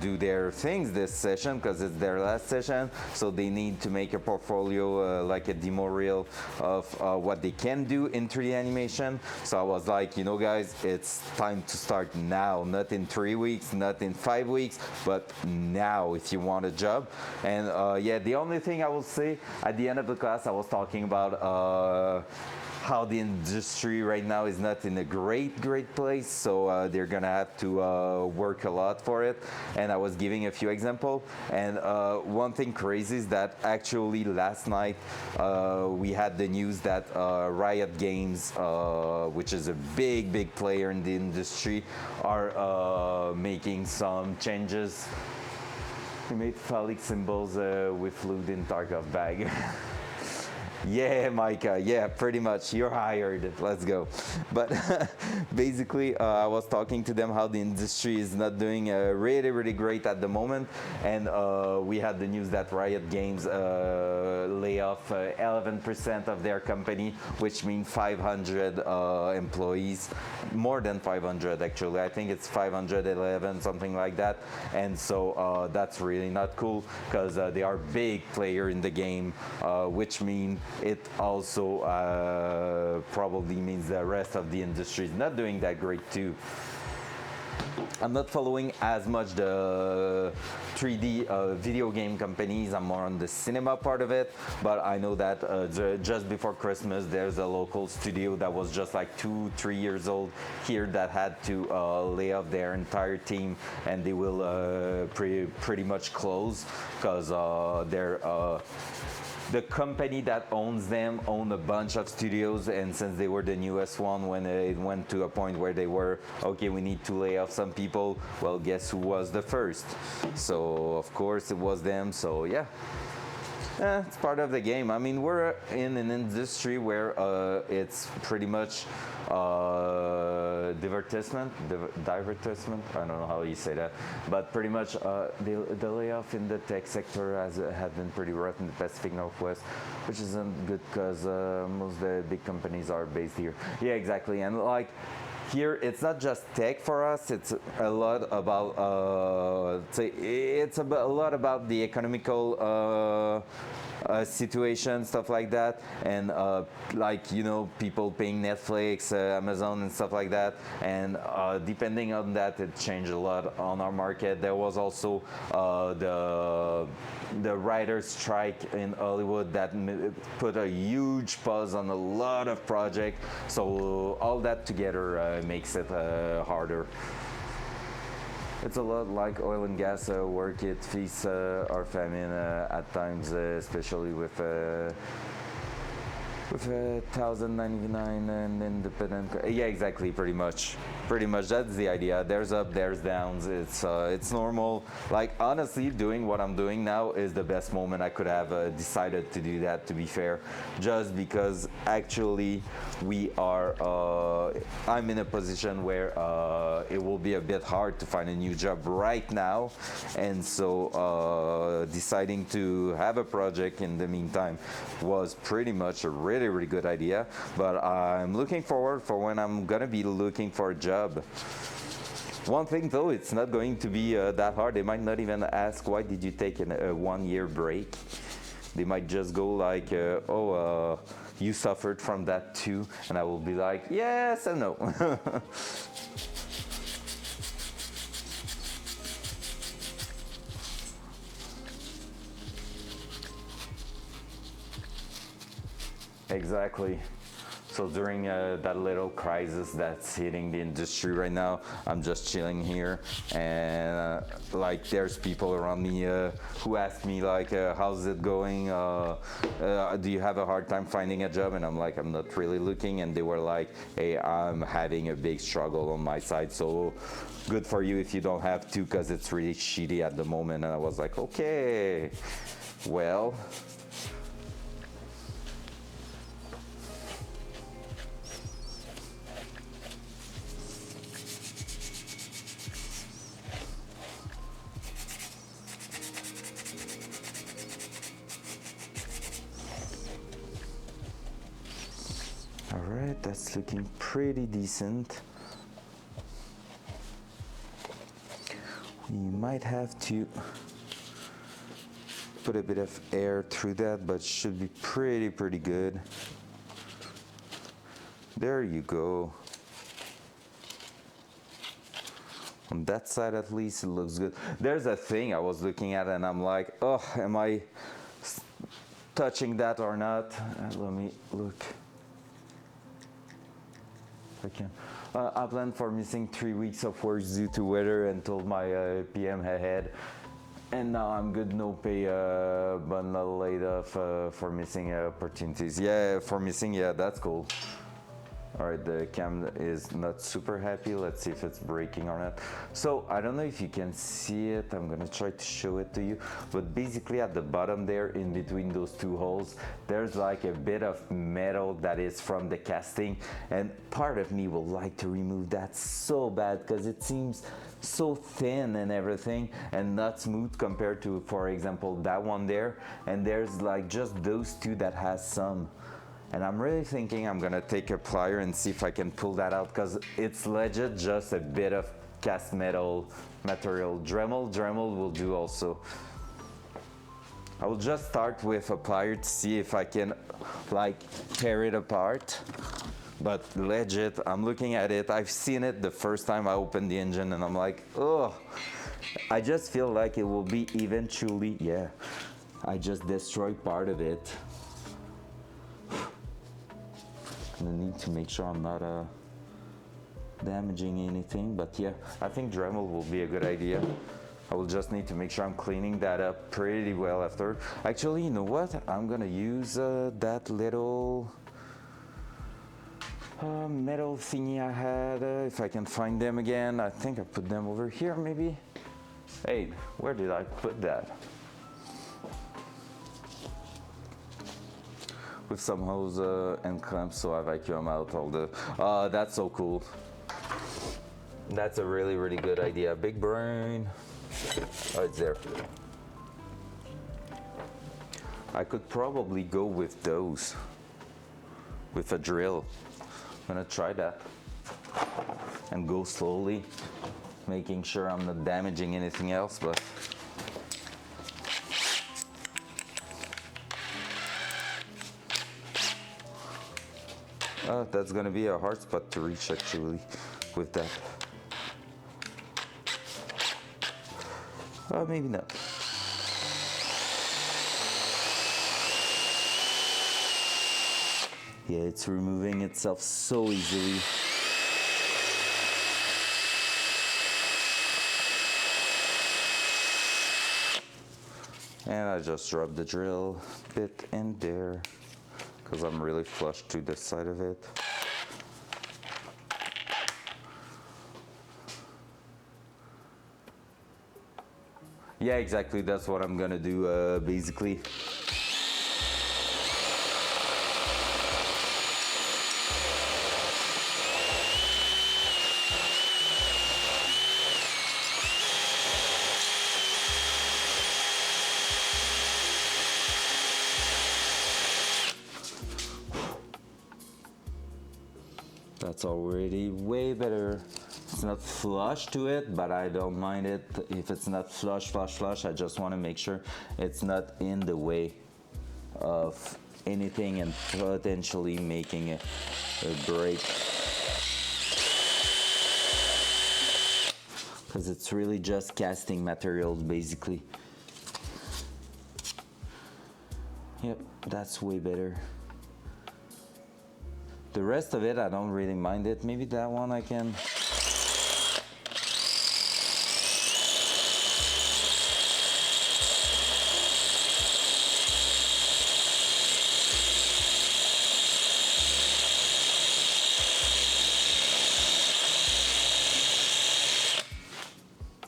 do their things this session, because it's their last session. So they need to make a portfolio, like a demo reel of what they can do in 3D animation. So I was like, you know, guys, it's time to start now, not in 3 weeks, not in 5 weeks, but now if you want a job. And yeah, the only thing I will say at the end of the class, I was talking about how the industry right now is not in a great place, so they're gonna have to work a lot for it. And I was giving a few examples, and one thing crazy is that actually last night we had the news that Riot Games, which is a big player in the industry, are making some changes. They made phallic symbols with fluid in Tarkov bag. Yeah, Micah, yeah, pretty much, you're hired, let's go. But basically, I was talking to them how the industry is not doing really great at the moment, and we had the news that Riot Games lay off 11% of their company, which means 500 employees, more than 500 actually. I think it's 511, something like that. And so that's really not cool, because they are big player in the game, which means it also probably means the rest of the industry is not doing that great too. I'm not following as much the 3D video game companies. I'm more on the cinema part of it, but I know that just before Christmas there's a local studio that was just like 2-3 years old here that had to lay off their entire team, and they will pretty much close, because they're the company that owns them own a bunch of studios, and since they were the newest one, when it went to a point where they were, okay, we need to lay off some people, well, guess who was the first? So of course it was them. So yeah, it's part of the game. I mean, we're in an industry where it's pretty much divertisement. I don't know how you say that, but pretty much the layoff in the tech sector has been pretty rough in the Pacific Northwest, which isn't good, because most of the big companies are based here. Yeah, exactly. And like, here it's not just tech for us, it's a lot about a lot about the economical situation, stuff like that, and like, you know, people paying Netflix, Amazon and stuff like that, and depending on that, it changed a lot on our market. There was also the writers' strike in Hollywood that put a huge pause on a lot of projects, so all that together makes it harder. It's a lot like oil and gas work. It feasts our famine at times, especially with 1099 and independent. Yeah, exactly. Pretty much. That's the idea. There's up, there's downs. It's normal. Like, honestly, doing what I'm doing now is the best moment I could have decided to do that. To be fair, just because actually we are. I'm in a position where it will be a bit hard to find a new job right now, and so deciding to have a project in the meantime was pretty much a really good idea. But I'm looking forward for when I'm gonna be looking for a job. One thing though, it's not going to be that hard. They might not even ask, why did you take a 1-year break? They might just go like, you suffered from that too, and I will be like, yes and no. Exactly. So during that little crisis that's hitting the industry right now, I'm just chilling here, and like there's people around me who ask me like, how's it going? Do you have a hard time finding a job? And I'm like, I'm not really looking. And they were like, hey, I'm having a big struggle on my side, so good for you if you don't have to, because it's really shitty at the moment. And I was like, okay, well. Alright, that's looking pretty decent. We might have to put a bit of air through that, but should be pretty good. There you go. On that side at least it looks good. There's a thing I was looking at and I'm like, oh, am I touching that or not? Let me look. Okay. I planned for missing 3 weeks of work due to weather and told my PM ahead. And now I'm good, no pay, but not laid off for missing opportunities. Yeah, for missing, yeah, that's cool. All right, the cam is not super happy. Let's see if it's breaking or not. So I don't know if you can see it. I'm gonna try to show it to you. But basically at the bottom there, in between those two holes, there's like a bit of metal that is from the casting. And part of me would like to remove that so bad because it seems so thin and everything and not smooth compared to, for example, that one there. And there's like just those two that has some. And I'm really thinking I'm gonna take a plier and see if I can pull that out, because it's legit just a bit of cast metal material. Dremel will do also. I will just start with a plier to see if I can like tear it apart. But legit, I'm looking at it. I've seen it the first time I opened the engine and I'm like, oh, I just feel like it will be eventually, yeah. I just destroyed part of it. I need to make sure I'm not damaging anything, but yeah, I think Dremel will be a good idea. I will just need to make sure I'm cleaning that up pretty well after. Actually, you know what? I'm gonna use that little metal thingy I had, if I can find them again. I think I put them over here maybe. Hey, where did I put that? With some hose and clamps, so I vacuum out all the. That's so cool. That's a really good idea. Big brain. Oh, it's there. I could probably go with those. With a drill. I'm gonna try that. and go slowly, making sure I'm not damaging anything else, but that's gonna be a hard spot to reach actually with that. Maybe not. Yeah, it's removing itself so easily. And I just dropped the drill bit in there because I'm really flush to the side of it. Yeah, exactly, that's what I'm gonna do basically. That's already way better. It's not flush to it, but I don't mind it if it's not flush. I just want to make sure it's not in the way of anything and potentially making a break. Because it's really just casting materials basically. Yep, that's way better. The rest of it, I don't really mind it. Maybe that one I can.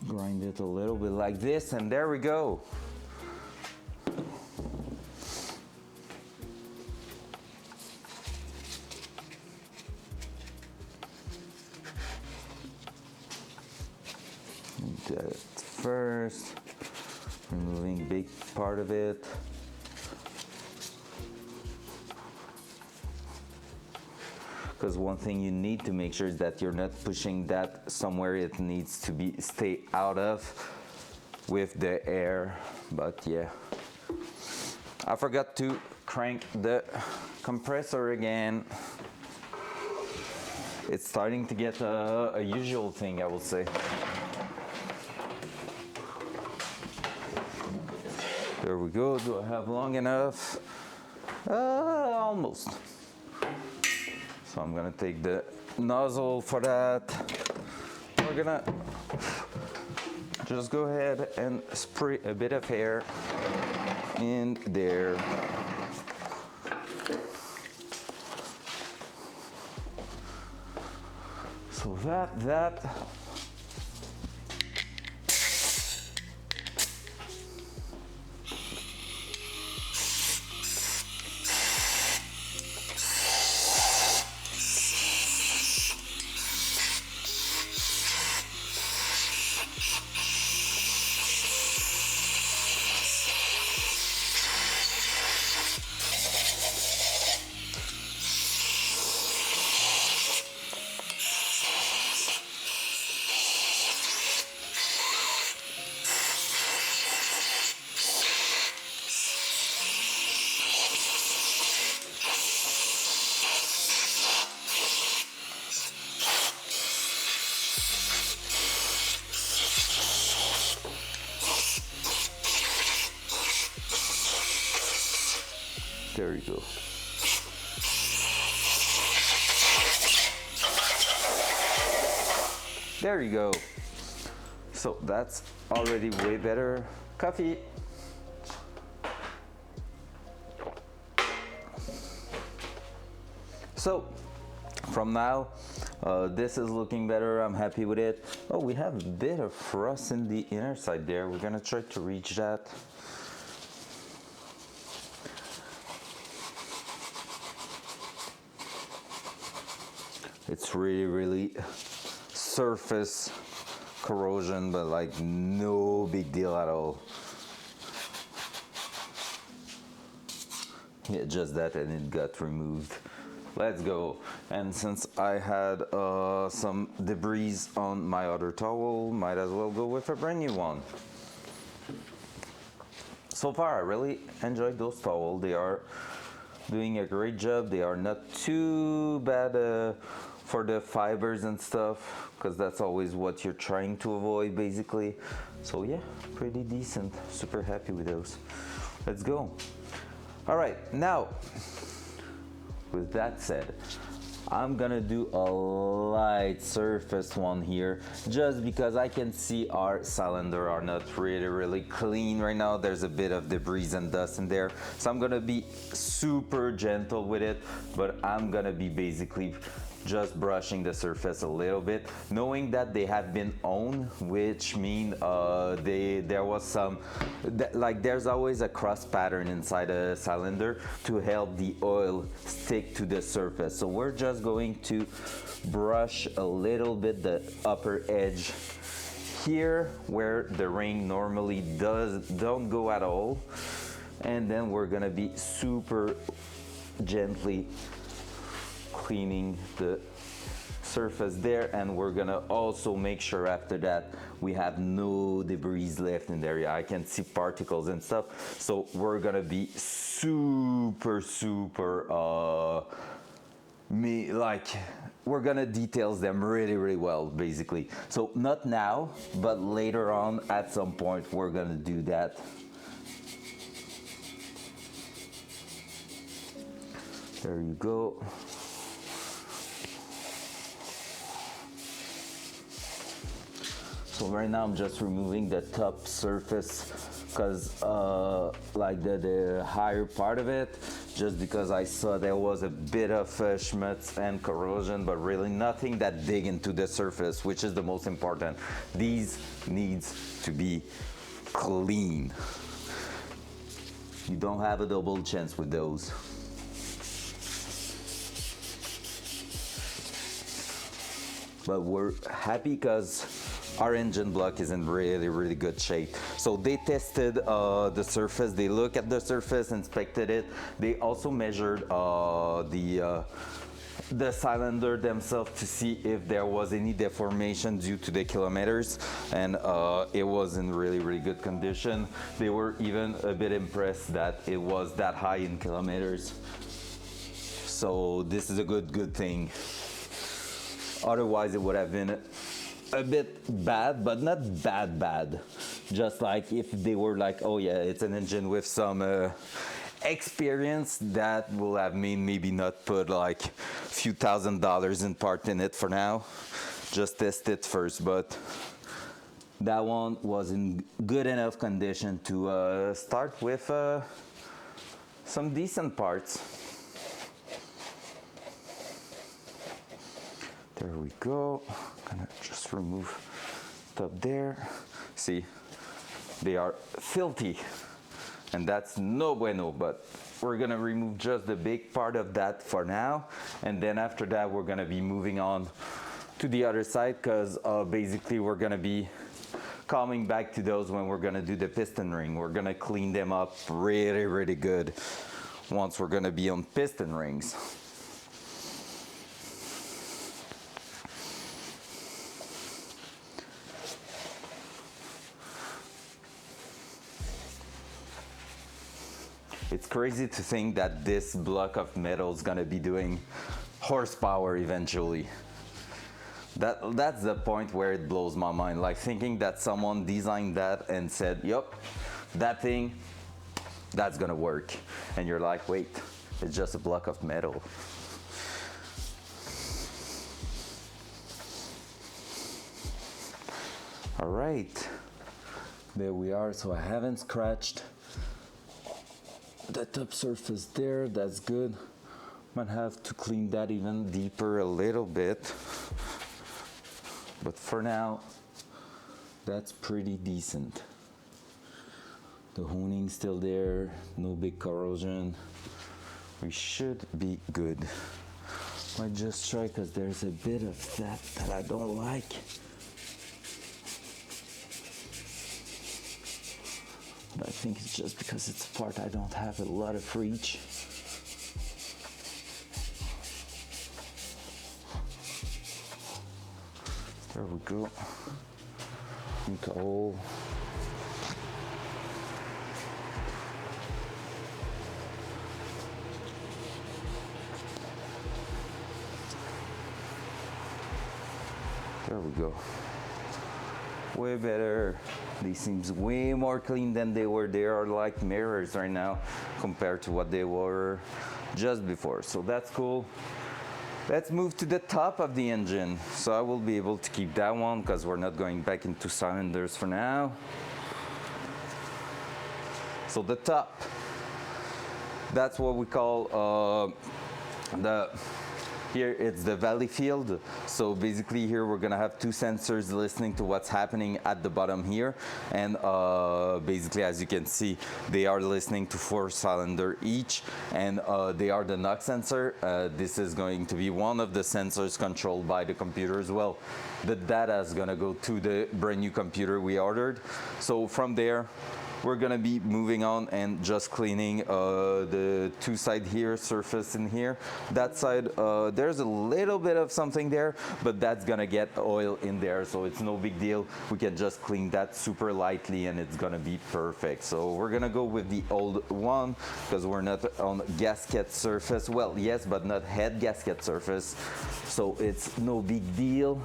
Grind it a little bit like this, and there we go. That first, removing big part of it. Because one thing you need to make sure is that you're not pushing that somewhere it needs to be stay out of with the air. But yeah, I forgot to crank the compressor again. It's starting to get a usual thing, I will say. There we go. Do I have long enough? Almost. So I'm gonna take the nozzle for that. We're gonna just go ahead and spray a bit of air in there. So that. There you go. There you go. So that's already way better. Coffee. So from now, this is looking better. I'm happy with it. Oh, we have a bit of frost in the inner side there. We're gonna try to reach that. It's really surface corrosion, but like no big deal at all. Yeah, just that, and it got removed. Let's go. And since I had some debris on my other towel, might as well go with a brand new one. So far, I really enjoyed those towels. They are doing a great job. They are not too bad for the fibers and stuff, because that's always what you're trying to avoid basically. So yeah, pretty decent. Super happy with those. Let's go. All right, now with that said, I'm gonna do a light surface one here, just because I can see our cylinder are not really clean right now. There's a bit of debris and dust in there, so I'm gonna be super gentle with it, but I'm gonna be basically just brushing the surface a little bit, knowing that they have been owned, which mean there was some like there's always a cross pattern inside a cylinder to help the oil stick to the surface. So we're just going to brush a little bit the upper edge here where the ring normally don't go at all, and then we're gonna be super gently cleaning the surface there, and we're gonna also make sure after that we have no debris left in the area. I can see particles and stuff, so we're gonna be super we're gonna detail them really well basically. So not now, but later on at some point we're gonna do that. There you go. So right now I'm just removing the top surface, because like the higher part of it, just because I saw there was a bit of schmutz and corrosion, but really nothing that dig into the surface, which is the most important. These needs to be clean. You don't have a double chance with those. But we're happy because our engine block is in really good shape. So they tested the surface, they looked at the surface, inspected it. They also measured the cylinder themselves to see if there was any deformation due to the kilometers, and it was in really good condition. They were even a bit impressed that it was that high in kilometers. So this is a good thing. Otherwise it would have been a bit bad, but not bad. Just like if they were like, oh yeah, it's an engine with some experience, that will have mean maybe not put like a few $1,000s in part in it for now. Just test it first, but that one was in good enough condition to start with some decent parts. There we go. Gonna just remove top there. See, they are filthy, and that's no bueno, but we're gonna remove just the big part of that for now, and then after that we're gonna be moving on to the other side, because basically we're gonna be coming back to those when we're gonna do the piston ring. We're gonna clean them up really good once we're gonna be on piston rings. It's crazy to think that this block of metal is gonna be doing horsepower eventually. That's the point where it blows my mind. Like thinking that someone designed that and said, "Yup, that thing, that's gonna work." And you're like, wait, it's just a block of metal. All right, there we are. So I haven't scratched the top surface there, that's good. Might have to clean that even deeper a little bit, but for now that's pretty decent. The honing's still there, no big corrosion. We should be good. Might just try, because there's a bit of that I don't like. But I think it's just because it's a part I don't have a lot of reach. There we go. Nicole. There we go. Way better. They seems way more clean than they were. They are like mirrors right now compared to what they were just before. So that's cool. Let's move to the top of the engine. So I will be able to keep that one because we're not going back into cylinders for now. So the top, that's what we call here it's the valley field. So basically here we're gonna have two sensors listening to what's happening at the bottom here. And basically, as you can see, they are listening to 4-cylinder each. And they are the knock sensor. This is going to be one of the sensors controlled by the computer as well. The data is gonna go to the brand new computer we ordered. So from there, we're gonna be moving on and just cleaning the two side here, surface in here. That side, there's a little bit of something there, but that's gonna get oil in there, so it's no big deal. We can just clean that super lightly and it's gonna be perfect. So we're gonna go with the old one because we're not on gasket surface. Well, yes, but not head gasket surface, so it's no big deal.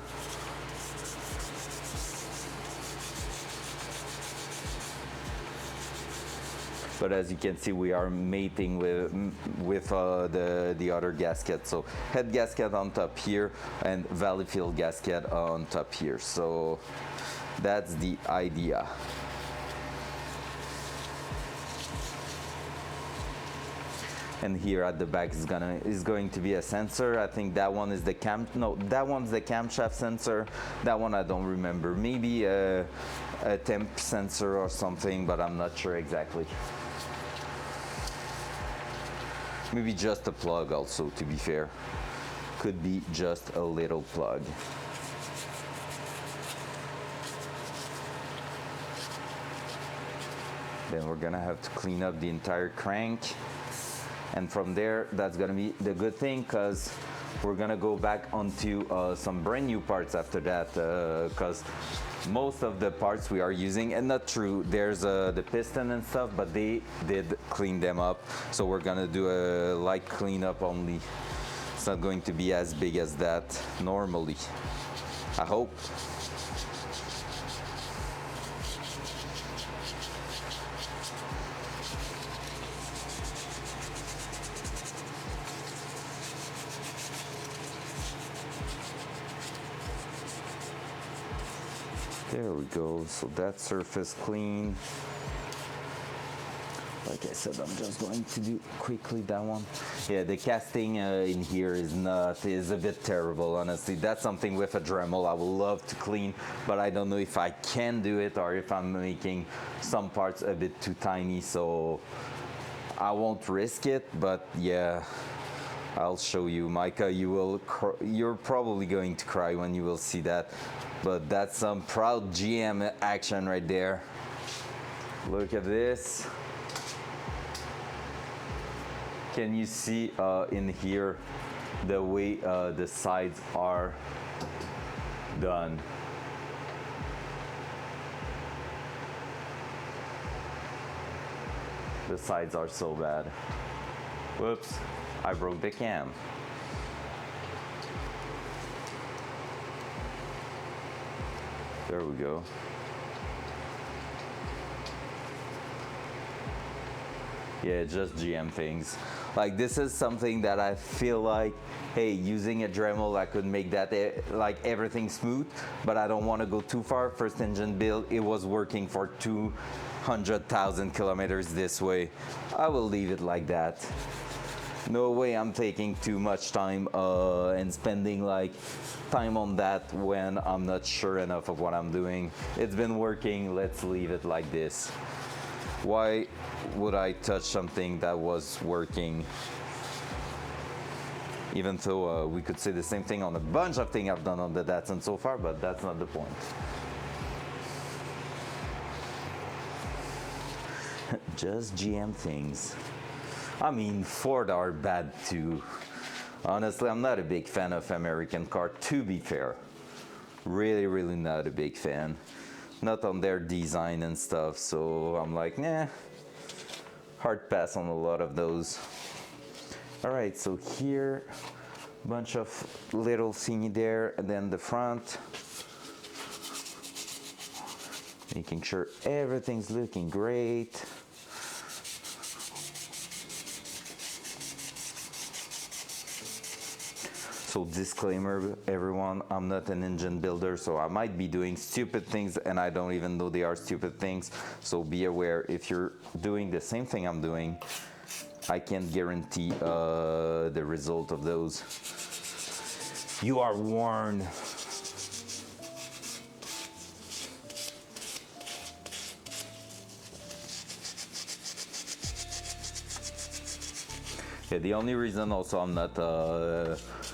But as you can see, we are mating with the other gasket. So head gasket on top here and valley field gasket on top here. So that's the idea. And here at the back is going to be a sensor. I think that one is the that one's the camshaft sensor. That one I don't remember. Maybe a temp sensor or something, but I'm not sure exactly. Maybe just a plug also, to be fair. Could be just a little plug. Then we're gonna have to clean up the entire crank. And from there, that's gonna be the good thing because we're gonna go back onto some brand new parts after that because most of the parts we are using, and not true, there's the piston and stuff, but they did clean them up. So we're gonna do a light cleanup only. It's not going to be as big as that normally, I hope. There we go, so that surface clean. Like I said, I'm just going to do quickly that one. Yeah, the casting in here is a bit terrible, honestly. That's something with a Dremel I would love to clean, but I don't know if I can do it or if I'm making some parts a bit too tiny, so I won't risk it, but yeah. I'll show you, Micah. You're probably going to cry when you will see that. But that's some proud GM action right there. Look at this. Can you see in here the way the sides are done? The sides are so bad. Whoops. I broke the cam. There we go. Yeah, just GM things. Like this is something that I feel like, hey, using a Dremel, I could make that like everything smooth, but I don't want to go too far. First engine build, it was working for 200,000 kilometers this way. I will leave it like that. No way I'm taking too much time and spending like time on that when I'm not sure enough of what I'm doing. It's been working, let's leave it like this. Why would I touch something that was working? Even though we could say the same thing on a bunch of things I've done on the Datsun so far, but that's not the point. Just GM things. I mean, Ford are bad too. Honestly, I'm not a big fan of American car, to be fair. really not a big fan. Not on their design and stuff, so I'm like, nah, hard pass on a lot of those. All right, so here, bunch of little thingy there, and then the front. Making sure everything's looking great. So disclaimer, everyone, I'm not an engine builder, so I might be doing stupid things and I don't even know they are stupid things. So be aware, if you're doing the same thing I'm doing, I can't guarantee the result of those. You are warned. Yeah, the only reason also I'm not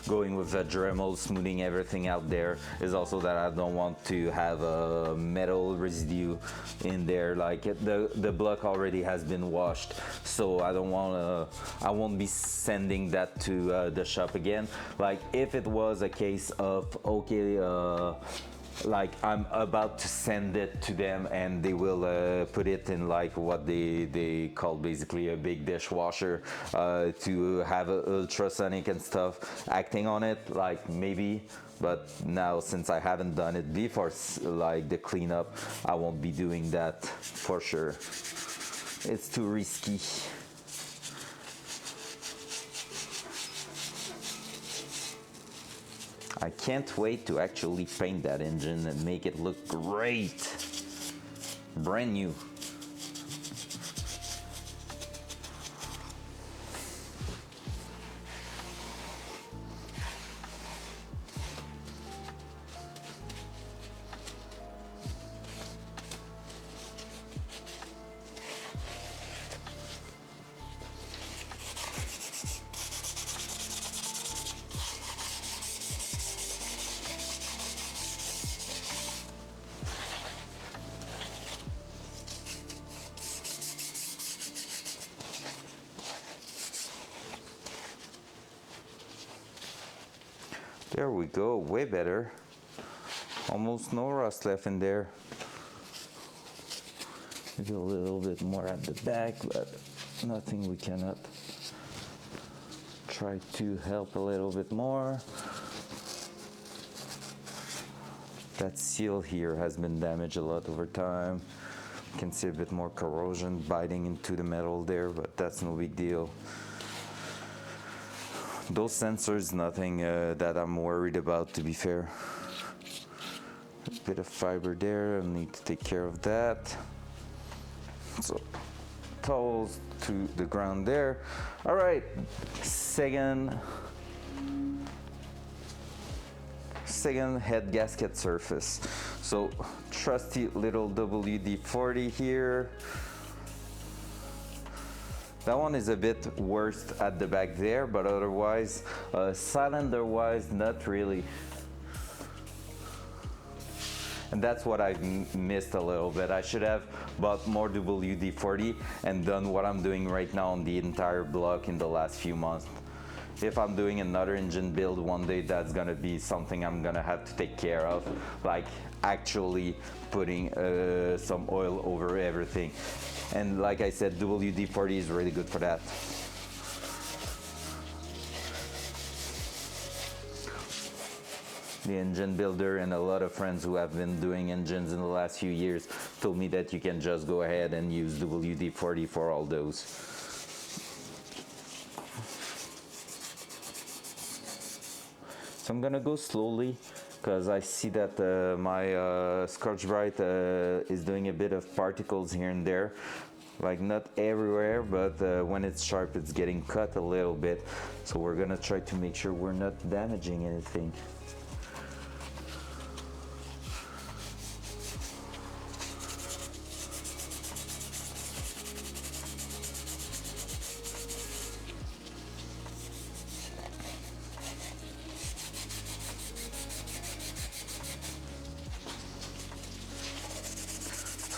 going with the Dremel, smoothing everything out there, is also that I don't want to have a metal residue in there. Like the block already has been washed, so I don't want to. I won't be sending that to the shop again. Like if it was a case of okay. Like I'm about to send it to them and they will put it in like what they call basically a big dishwasher to have a ultrasonic and stuff acting on it, like maybe. But now since I haven't done it before, like the cleanup, I won't be doing that for sure. It's too risky. I can't wait to actually paint that engine and make it look great. Brand new. There we go, way better. Almost no rust left in there. Maybe a little bit more at the back, but nothing we cannot try to help a little bit more. That seal here has been damaged a lot over time. You can see a bit more corrosion biting into the metal there, but that's no big deal. Those sensors, nothing that I'm worried about, to be fair. A bit of fiber there, I need to take care of that. So, towels to the ground there. All right, second head gasket surface. So, trusty little WD-40 here. That one is a bit worse at the back there, but otherwise, cylinder-wise, not really. And that's what I missed a little bit. I should have bought more WD-40 and done what I'm doing right now on the entire block in the last few months. If I'm doing another engine build one day, that's gonna be something I'm gonna have to take care of, like actually putting some oil over everything. And like I said, WD-40 is really good for that. The engine builder and a lot of friends who have been doing engines in the last few years told me that you can just go ahead and use WD-40 for all those. So I'm gonna go slowly because I see that my Scotch-Brite is doing a bit of particles here and there. Like not everywhere, but when it's sharp, it's getting cut a little bit. So we're gonna try to make sure we're not damaging anything.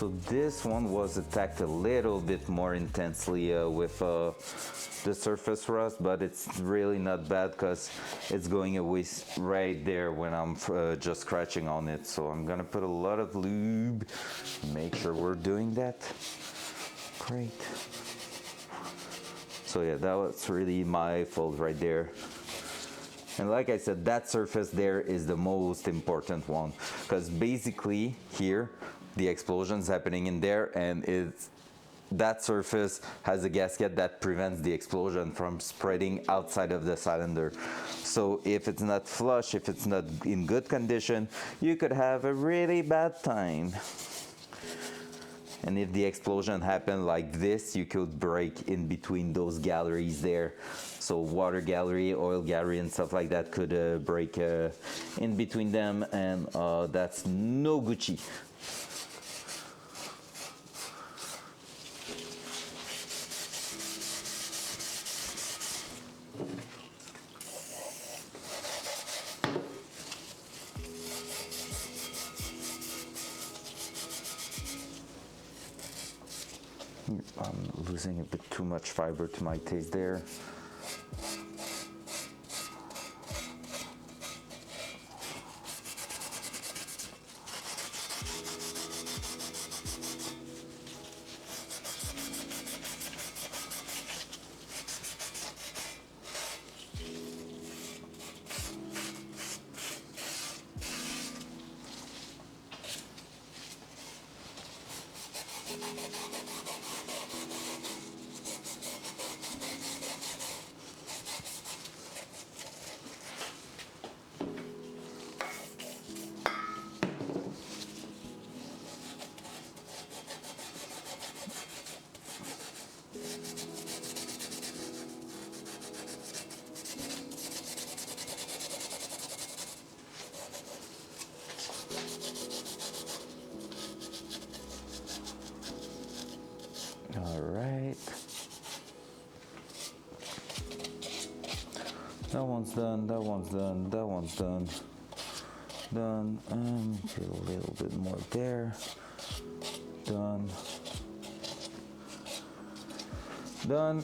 So this one was attacked a little bit more intensely with the surface rust, but it's really not bad because it's going away right there when I'm just scratching on it. So I'm gonna put a lot of lube, make sure we're doing that. Great. So yeah, that was really my fault right there. And like I said, that surface there is the most important one, because basically here the explosion's happening in there, and that surface has a gasket that prevents the explosion from spreading outside of the cylinder. So if it's not flush, if it's not in good condition, you could have a really bad time. And if the explosion happened like this, you could break in between those galleries there. So water gallery, oil gallery, and stuff like that could break in between them, and that's no Gucci. I'm losing a bit too much fiber to my taste there. All right. That one's done, that one's done, that one's done. Done, and get a little bit more there. Done. Done.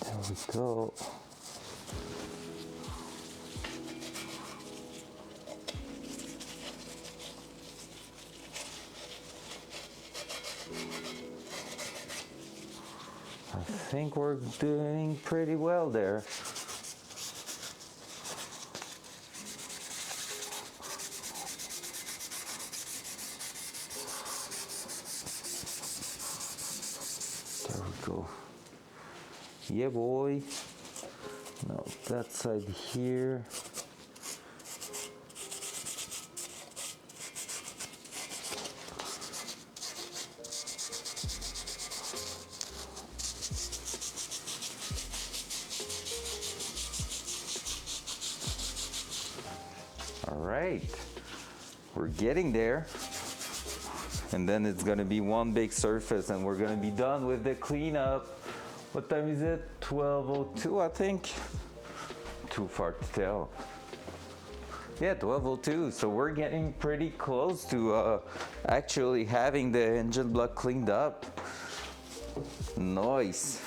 There we go. I think we're doing pretty well there. There we go. Yeah, boy. Now that side here. All right, we're getting there. And then it's gonna be one big surface and we're gonna be done with the cleanup. What time is it? 12:02, I think. Too far to tell. Yeah, 12:02. So we're getting pretty close to actually having the engine block cleaned up. Nice.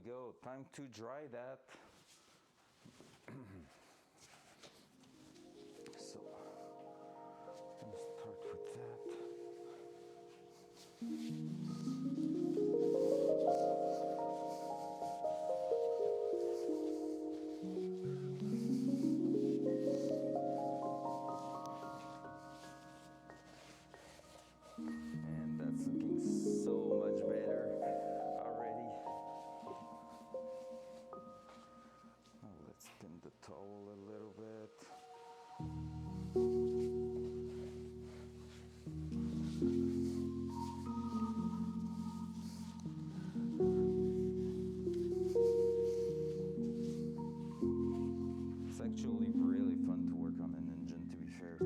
we go. Time to dry that. So, I'm gonna start with that. And that's looking so much better already. Oh, let's spin the towel a little bit. It's actually really fun to work on an engine, to be fair.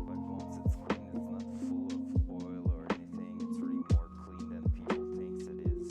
But once it's clean, it's not full of oil or anything. It's really more clean than people think it is.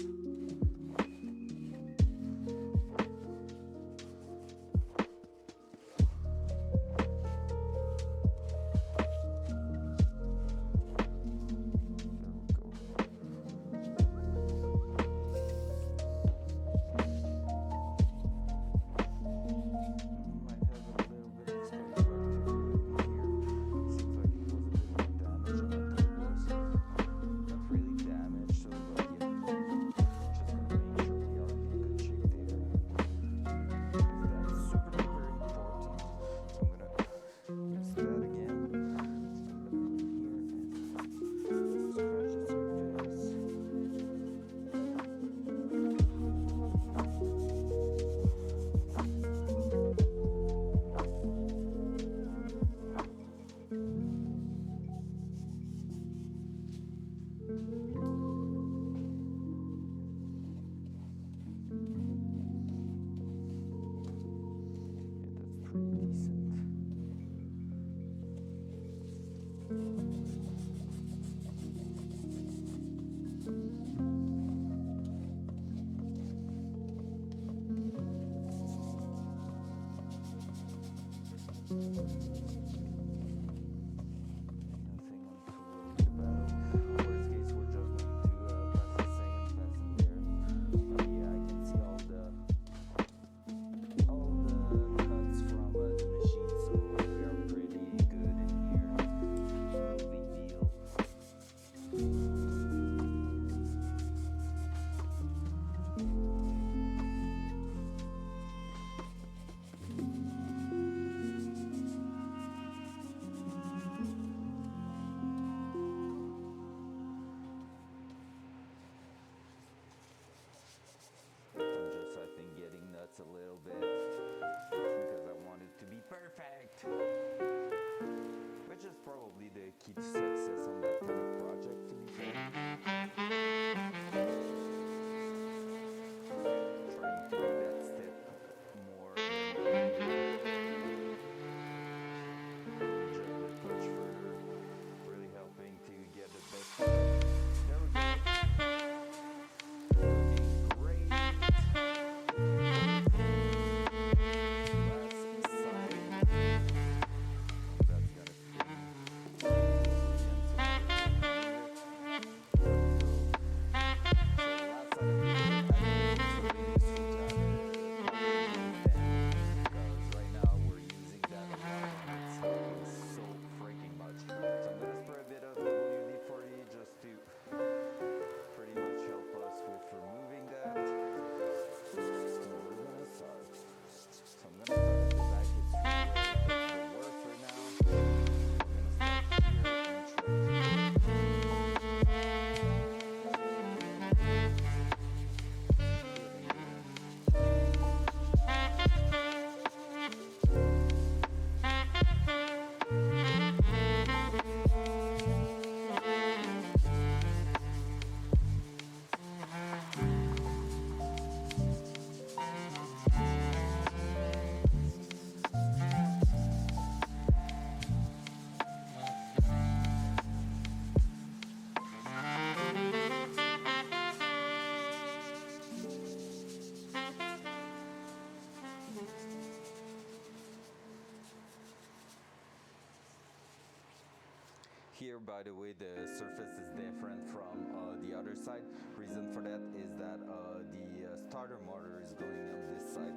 Here, by the way, the surface is different from the other side. Reason for that is that the starter motor is going on this side.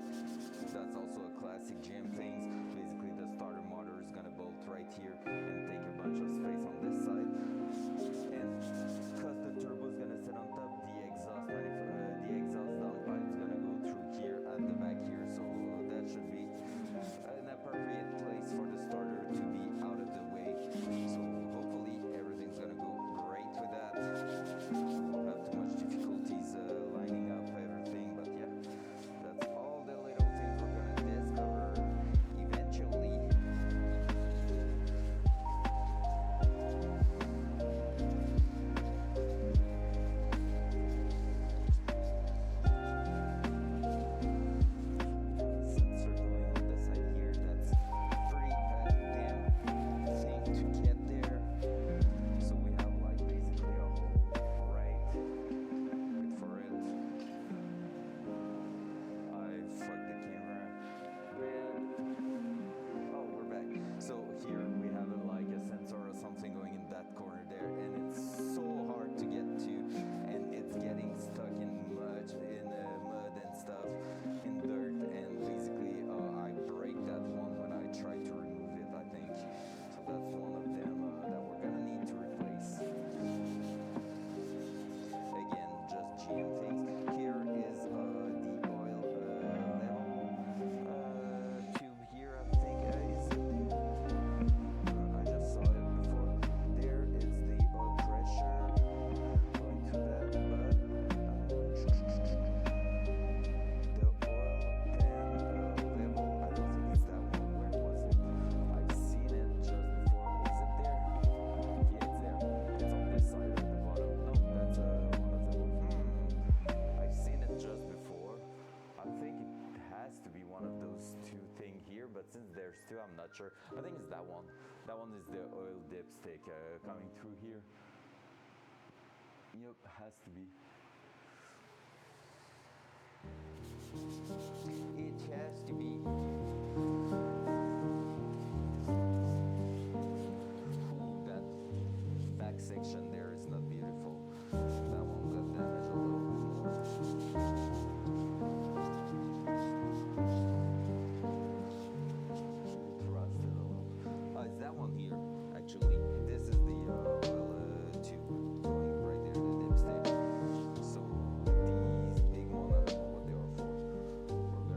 That's also a classic GM thing. Basically, the starter motor is gonna bolt right here and take a bunch of space on this side. And because the turbo is gonna sit on top, the exhaust downpipe is gonna go through here at the back here. So that should be an appropriate place for the starter to be out of the way. So hopefully everything's gonna go great with that. Won't have too much difficulties lining up everything, but yeah, that's all the little things we're gonna discover eventually. Sensor going on the side here, that's pretty damn thing to get there. So we have like basically a hole right. Wait for it. I fucked the camera. Man. Oh, we're back. So here we have like a sensor or something going in that corner there, and it's so hard to get to, and it's getting stuck in mud and stuff, in dirt, and basically I break that one when I try to remove it, I think. So that's one of them that we're gonna need to replace. Again, just GM things. Here is the oil level tube here, I think. Is it there? I just saw it before. There is the oil pressure going to that, but the oil pan level, I don't think it's that one. Where was it? I've seen it just before. Is it there? Yeah, it's there. It's on this side at the bottom. No, that's one of them. I've seen it just before. I think it has to be one of those two things here, but since there's two, I'm not sure. I think it's that one. That one is the oil dipstick coming through here. Yep, has to be. It has to be. Ooh, that back section there is not beautiful. That one got damaged a little bit more. Rusted a little. It's that one here, actually. This is the oil tube going right there, the dipstick. So these big ones, I don't know what they are for. We're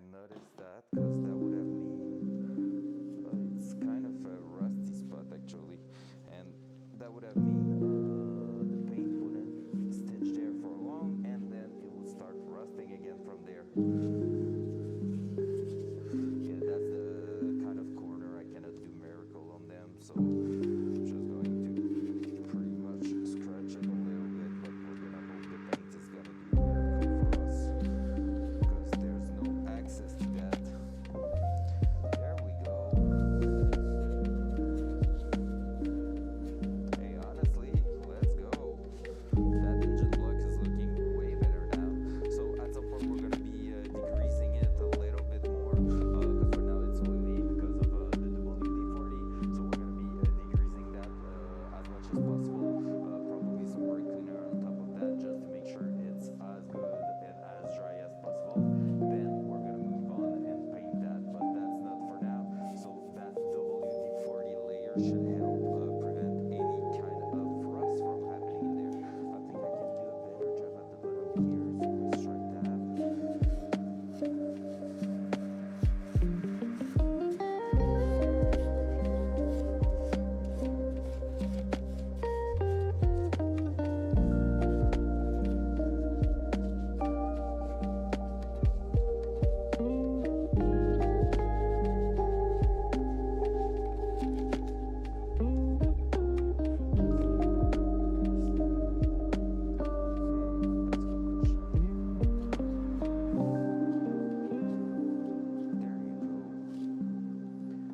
I noticed that because that would have mean it's kind of a rusty spot actually, and that would have mean the paint wouldn't stitch there for long, and then it would start rusting again from there. Yeah, that's the kind of corner I cannot do miracle on them, so I'm just going to pretty much scratch it a little bit, but we're gonna hope the paint is gonna do a miracle for us because there's no access to that. There we go. Hey, honestly, let's go. That engine block is looking way better now. So at some point we're gonna be decreasing it a little bit more because for now it's oily because of the WD-40. So we're gonna be decreasing that as much as possible. Probably some brake cleaner on top of that just to make sure it's as good and as dry as possible. Then we're gonna move on and paint that, but that's not for now. So that WD-40 layer should help prevent any kind of rust from happening in there. I think I can do a better job at the bottom here, so let's try that. Let's go crush on here. There you go.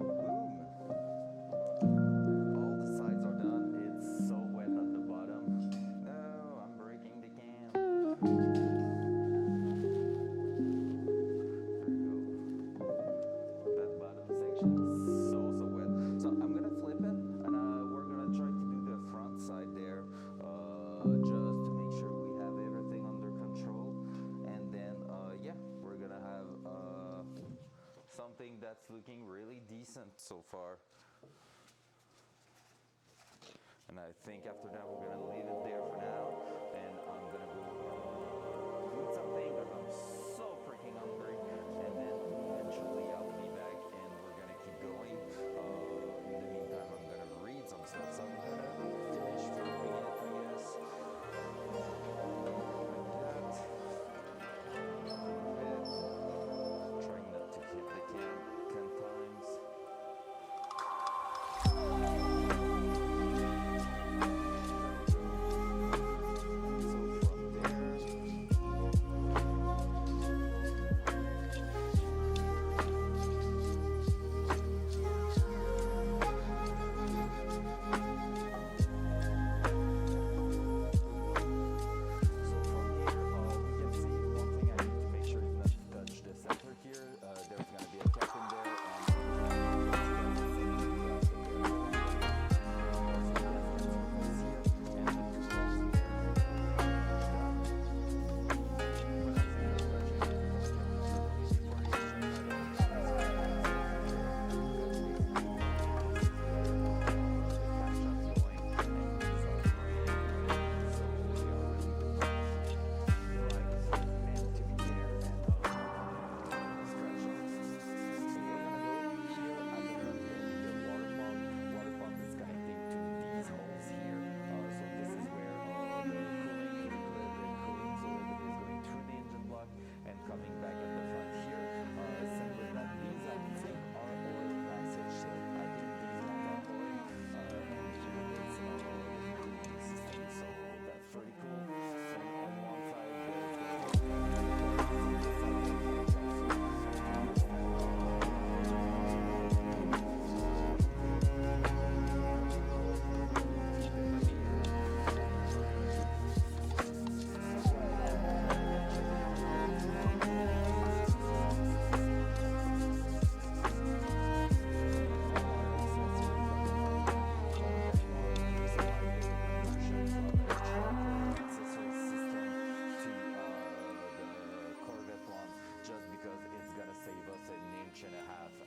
Boom. All the sides are done. It's so wet at the bottom. No, I'm breaking the can. There you go. That bottom section is so wet. So I'm gonna flip it and we're gonna try to do the front side there just to make sure we have everything under control. And then yeah, we're gonna have something that's looking really decent so far. And I think after that we're gonna leave it there for now, and I'm gonna go eat something because I'm so freaking hungry, and then eventually I'll be back and we're gonna keep going. In the meantime, I'm gonna read some stuff, so I'm gonna finish filming it, I guess. Like that. Trying not to hit the can 10 times. So from there, we can see one thing I need to make sure is not to touch the center here. There's gonna be a cap in there, and coming back at the front here, simply that these I think are oil passage, so I think these ones are oil, and here it's the cooling system, so that's pretty cool. And on one side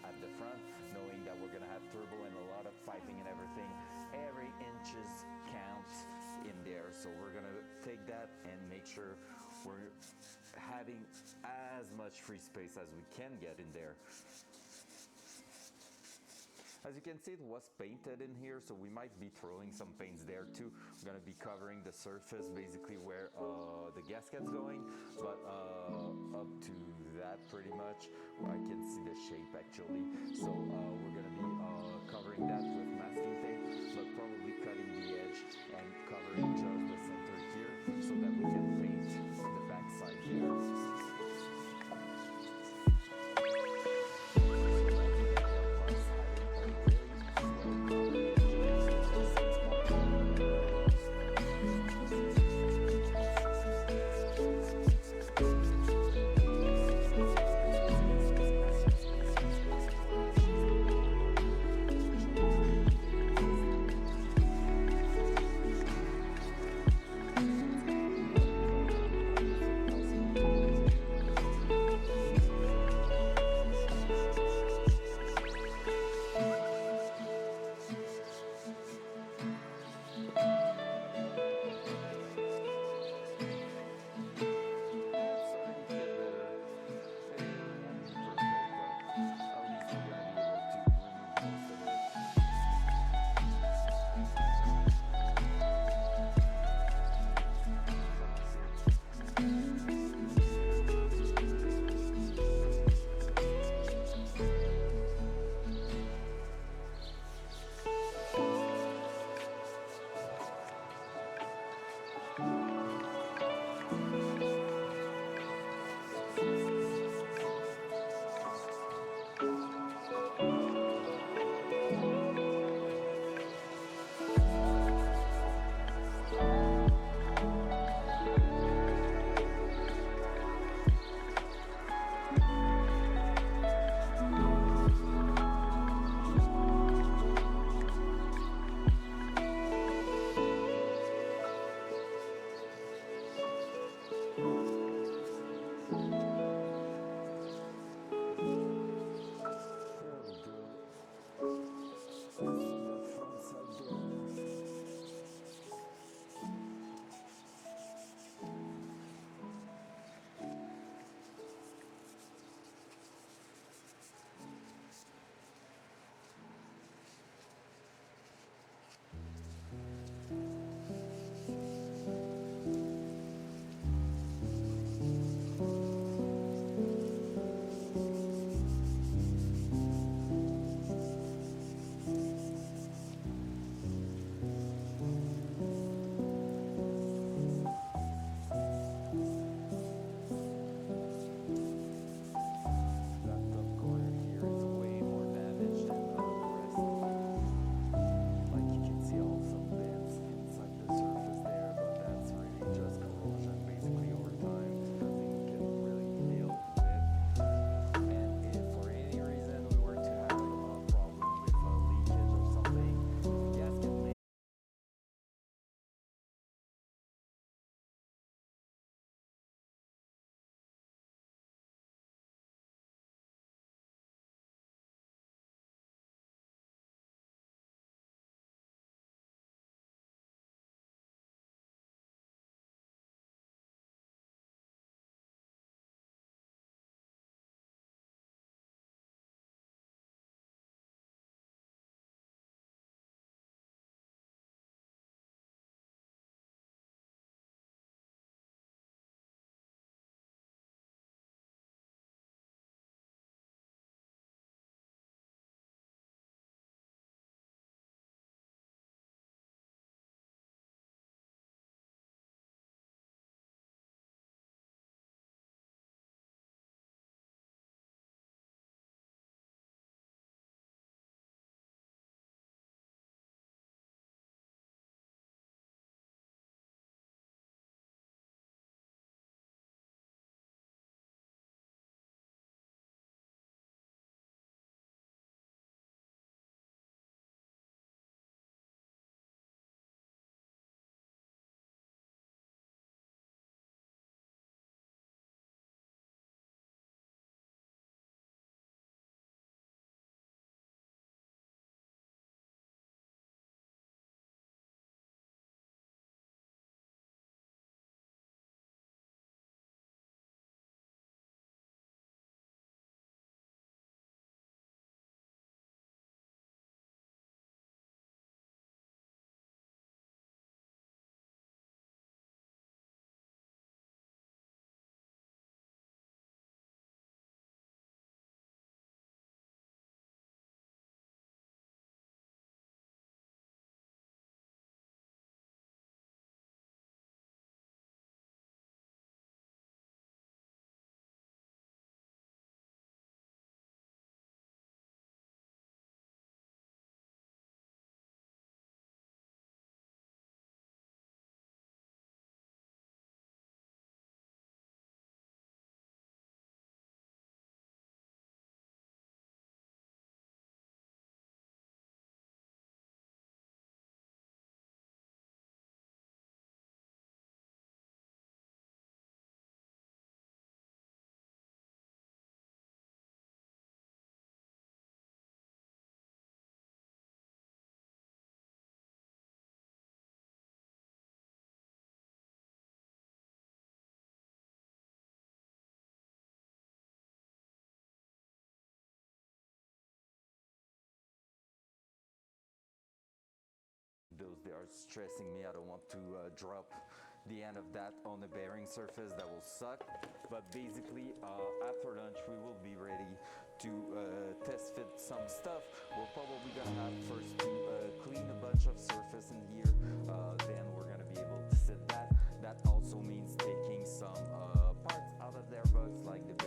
at the front, knowing that we're gonna have turbo and a lot of piping and everything. Every inches counts in there, so we're gonna take that and make sure we're having as much free space as we can get in there. As you can see, it was painted in here, so we might be throwing some paints there too. We're gonna be covering the surface basically where the gasket's going, but up to that pretty much, I can see the shape actually. So we're gonna be covering that with masking tape, but probably cutting the edge and covering just the center here so that we can paint the back side here. starts stressing me. I don't want to drop the end of that on the bearing surface. That will suck. But basically, after lunch, we will be ready to test fit some stuff. We're probably gonna have first to clean a bunch of surface in here. Then we're gonna be able to sit that. That also means taking some parts out of their box, like the